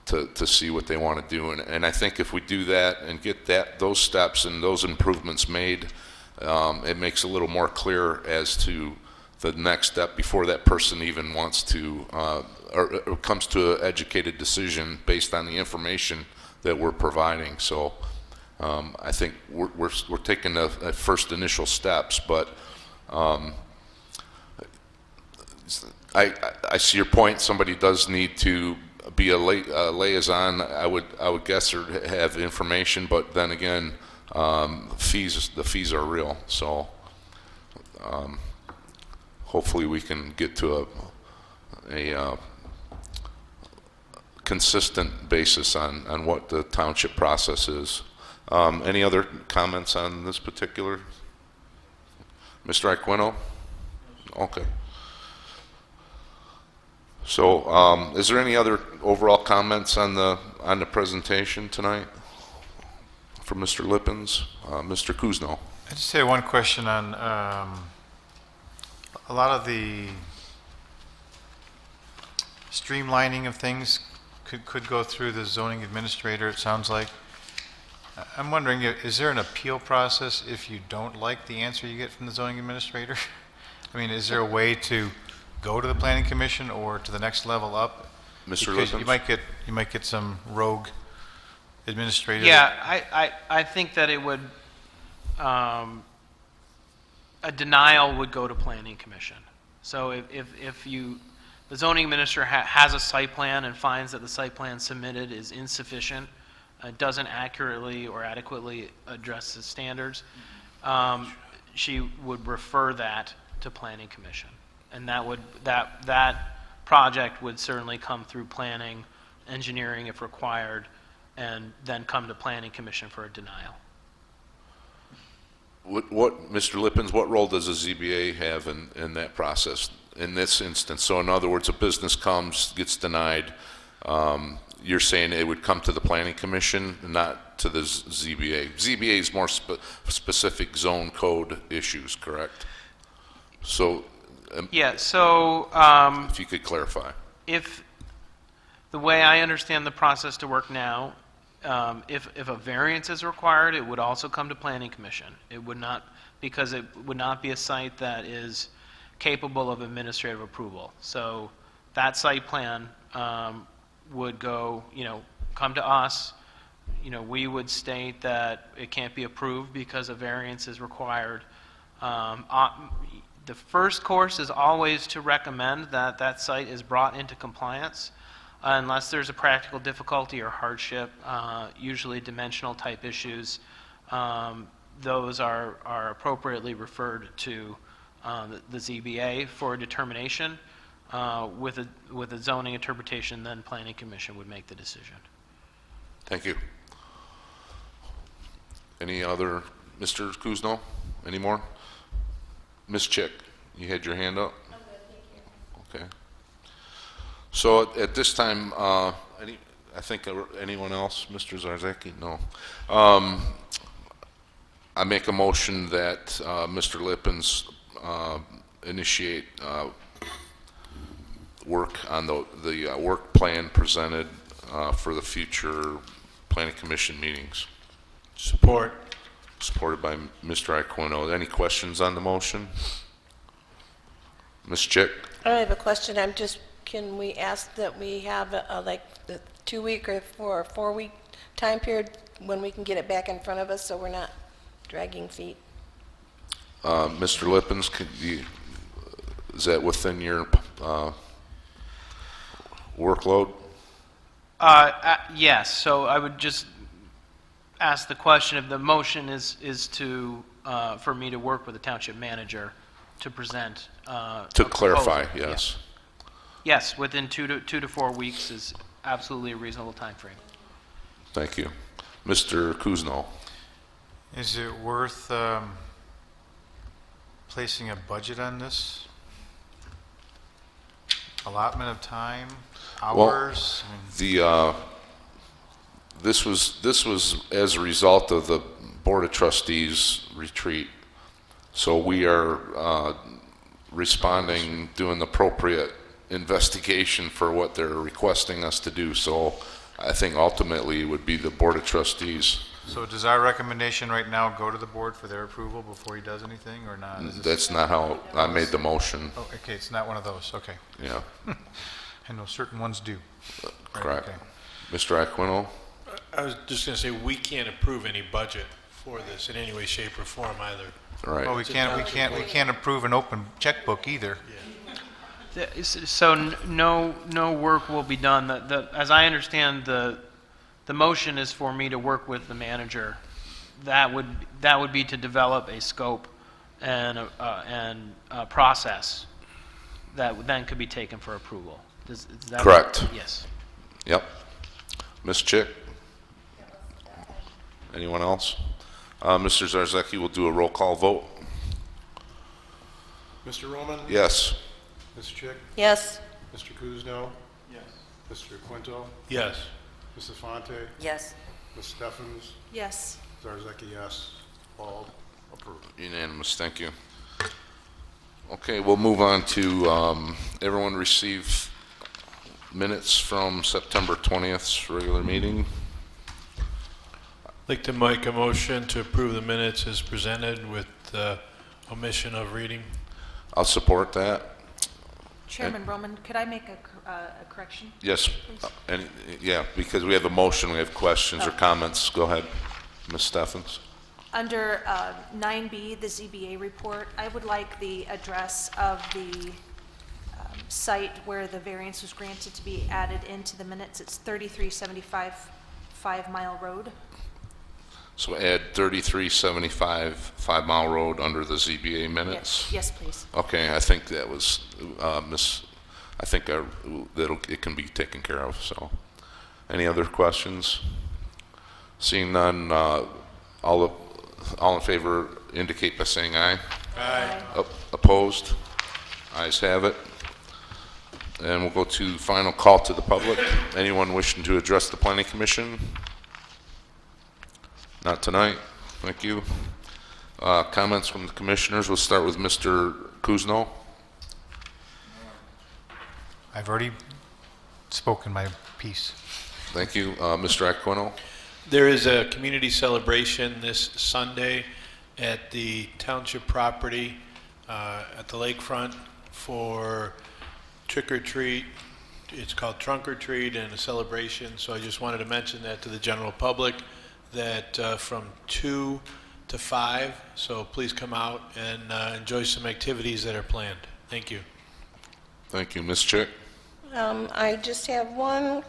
to see what they want to do. And I think if we do that and get those steps and those improvements made, it makes it a little more clear as to the next step before that person even wants to or comes to an educated decision based on the information that we're providing. So I think we're taking the first initial steps, but I see your point. Somebody does need to be a liaison, I would guess, or have information, but then again, the fees are real. So hopefully we can get to a consistent basis on what the township process is. Any other comments on this particular? Mr. Aquino? Okay. So, is there any other overall comments on the presentation tonight from Mr. Lippens? Mr. Kuzno? I just had one question on a lot of the streamlining of things could go through the zoning administrator, it sounds like. I'm wondering, is there an appeal process if you don't like the answer you get from the zoning administrator? I mean, is there a way to go to the planning commission or to the next level up? Mr. Because Lippens? you might get some rogue administrator. Yeah, I think that it would, a denial would go to planning commission. So if the zoning administrator has a site plan and finds that the site plan submitted is insufficient, doesn't accurately or adequately address the standards, she would refer that to Planning Commission. And that project would certainly come through planning, engineering if required, and then come to Planning Commission for a denial. What, Mr. Lippens, what role does the ZBA have in that process, in this instance? So in other words, a business comes, gets denied, you're saying it would come to the Planning Commission, not to the ZBA? ZBA is more specific zone code issues, correct? So, Yeah, so if you could clarify. if, the way I understand the process to work now, if a variance is required, it would also come to Planning Commission. It would not, because it would not be a site that is capable of administrative approval. So that site plan would go, come to us. We would state that it can't be approved because a variance is required. The first course is always to recommend that that site is brought into compliance unless there's a practical difficulty or hardship, usually dimensional type issues. Those are appropriately referred to the ZBA for determination. With a zoning interpretation, then Planning Commission would make the decision. Thank you. Any other, Mr. Kuzno? Any more? Ms. Chick, you had your hand up? I'm good, thank you. Okay. So at this time, I think anyone else? Mr. Zarzaki? No. I make a motion that Mr. Lippens initiate work on the work plan presented for the future Planning Commission meetings. Support. Supported by Mr. Iaquino. Any questions on the motion? Ms. Chick? I have a question. Can we ask that we have like the 2-week or 4-week time period when we can get it back in front of us so we're not dragging feet? Mr. Lippens, is that within your workload? Yes, so I would just ask the question if the motion is to, for me to work with the township manager to present. To a clarify, proposal. yes. Yes, within 2 to 4 weeks is absolutely a reasonable time frame. Thank you. Mr. Kuzno? Is it worth placing a budget on this? Allotment of time, hours? This was as a result of the Board of Trustees retreat. So we are responding, doing the appropriate investigation for what they're requesting us to do. So I think ultimately it would be the Board of Trustees. So does our recommendation right now go to the board for their approval before he does anything, or not? Is this- That's not how I made the motion. Oh, okay, it's not one of those, okay. Yeah, I know certain ones do. Right, correct. okay. Mr. Iaquino? I was just going to say, we can't approve any budget for this in any way, shape, or form either. All right. Well, we can't approve an open checkbook either. So no work will be done. As I understand, the motion is for me to work with the manager. That would be to develop a scope and a process that then could be taken for approval. Is that Correct. Yes. Yep. Ms. Chick? Anyone else? Mr. Zarzaki will do a roll call vote. Mr. Roman? Yes. Ms. Chick? Yes. Mr. Kuzno? Yes. Mr. Quinto? Yes. Mrs. Fonte? Yes. Ms. Steffens? Yes. Zarzaki, yes. All approved. Unanimous, thank you. Okay, we'll move on to, everyone receive minutes from September 20th's regular meeting. I'd like to make a motion to approve the minutes as presented with omission of reading. I'll support that. Chairman Roman, could I make a correction? Yes, Please. yeah, because we have a motion, we have questions or comments. Go ahead, Ms. Steffens. Under 9B, the ZBA report, I would like the address of the site where the variance was granted to be added into the minutes. It's 3375 5-mile road. So add 3375 5 Mile Road under the ZBA minutes? Yes, please. Okay, I think that was, I think it can be taken care of, so. Any other questions? Seeing none, all in favor indicate by saying aye. Aye. Opposed? Ayes have it. And we'll go to final call to the public. Anyone wishing to address the planning commission? Not tonight. Thank you. Comments from the commissioners. We'll start with Mr. Kuzno. I've already spoken my piece. Thank you. Mr. Aquino. There is a community celebration this Sunday at the township property at the lakefront for trick or treat. It's called Trunk or Treat and a celebration. So I just wanted to mention that to the general public, that from 2 to 5. So please come out and enjoy some activities that are planned. Thank you. Thank you. Ms. Chick. I just have one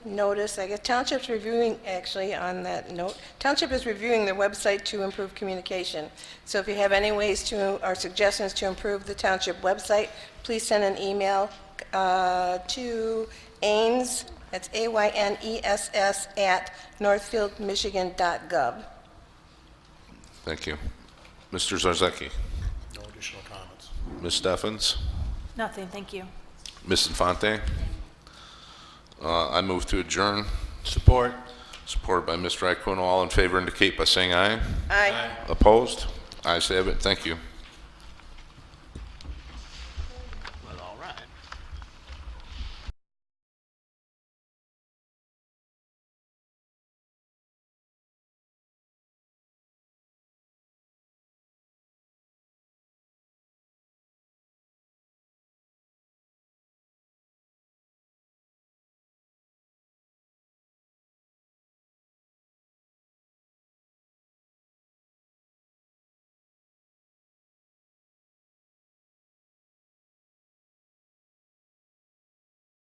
notice. I guess Township's reviewing, actually, on that note, Township is reviewing their website to improve communication. So if you have any ways to, or suggestions to improve the Township website, please send an email to Ains, that's AYNESS, at northfieldmichigan.gov. Thank you. Mr. Zarzaki. No additional comments. Ms. Steffens. Nothing, thank you. Ms. Infante. I move to adjourn. Support. Supported by Mr. Aquino. All in favor indicate by saying aye. Aye. Opposed? Ayes have it. Thank you.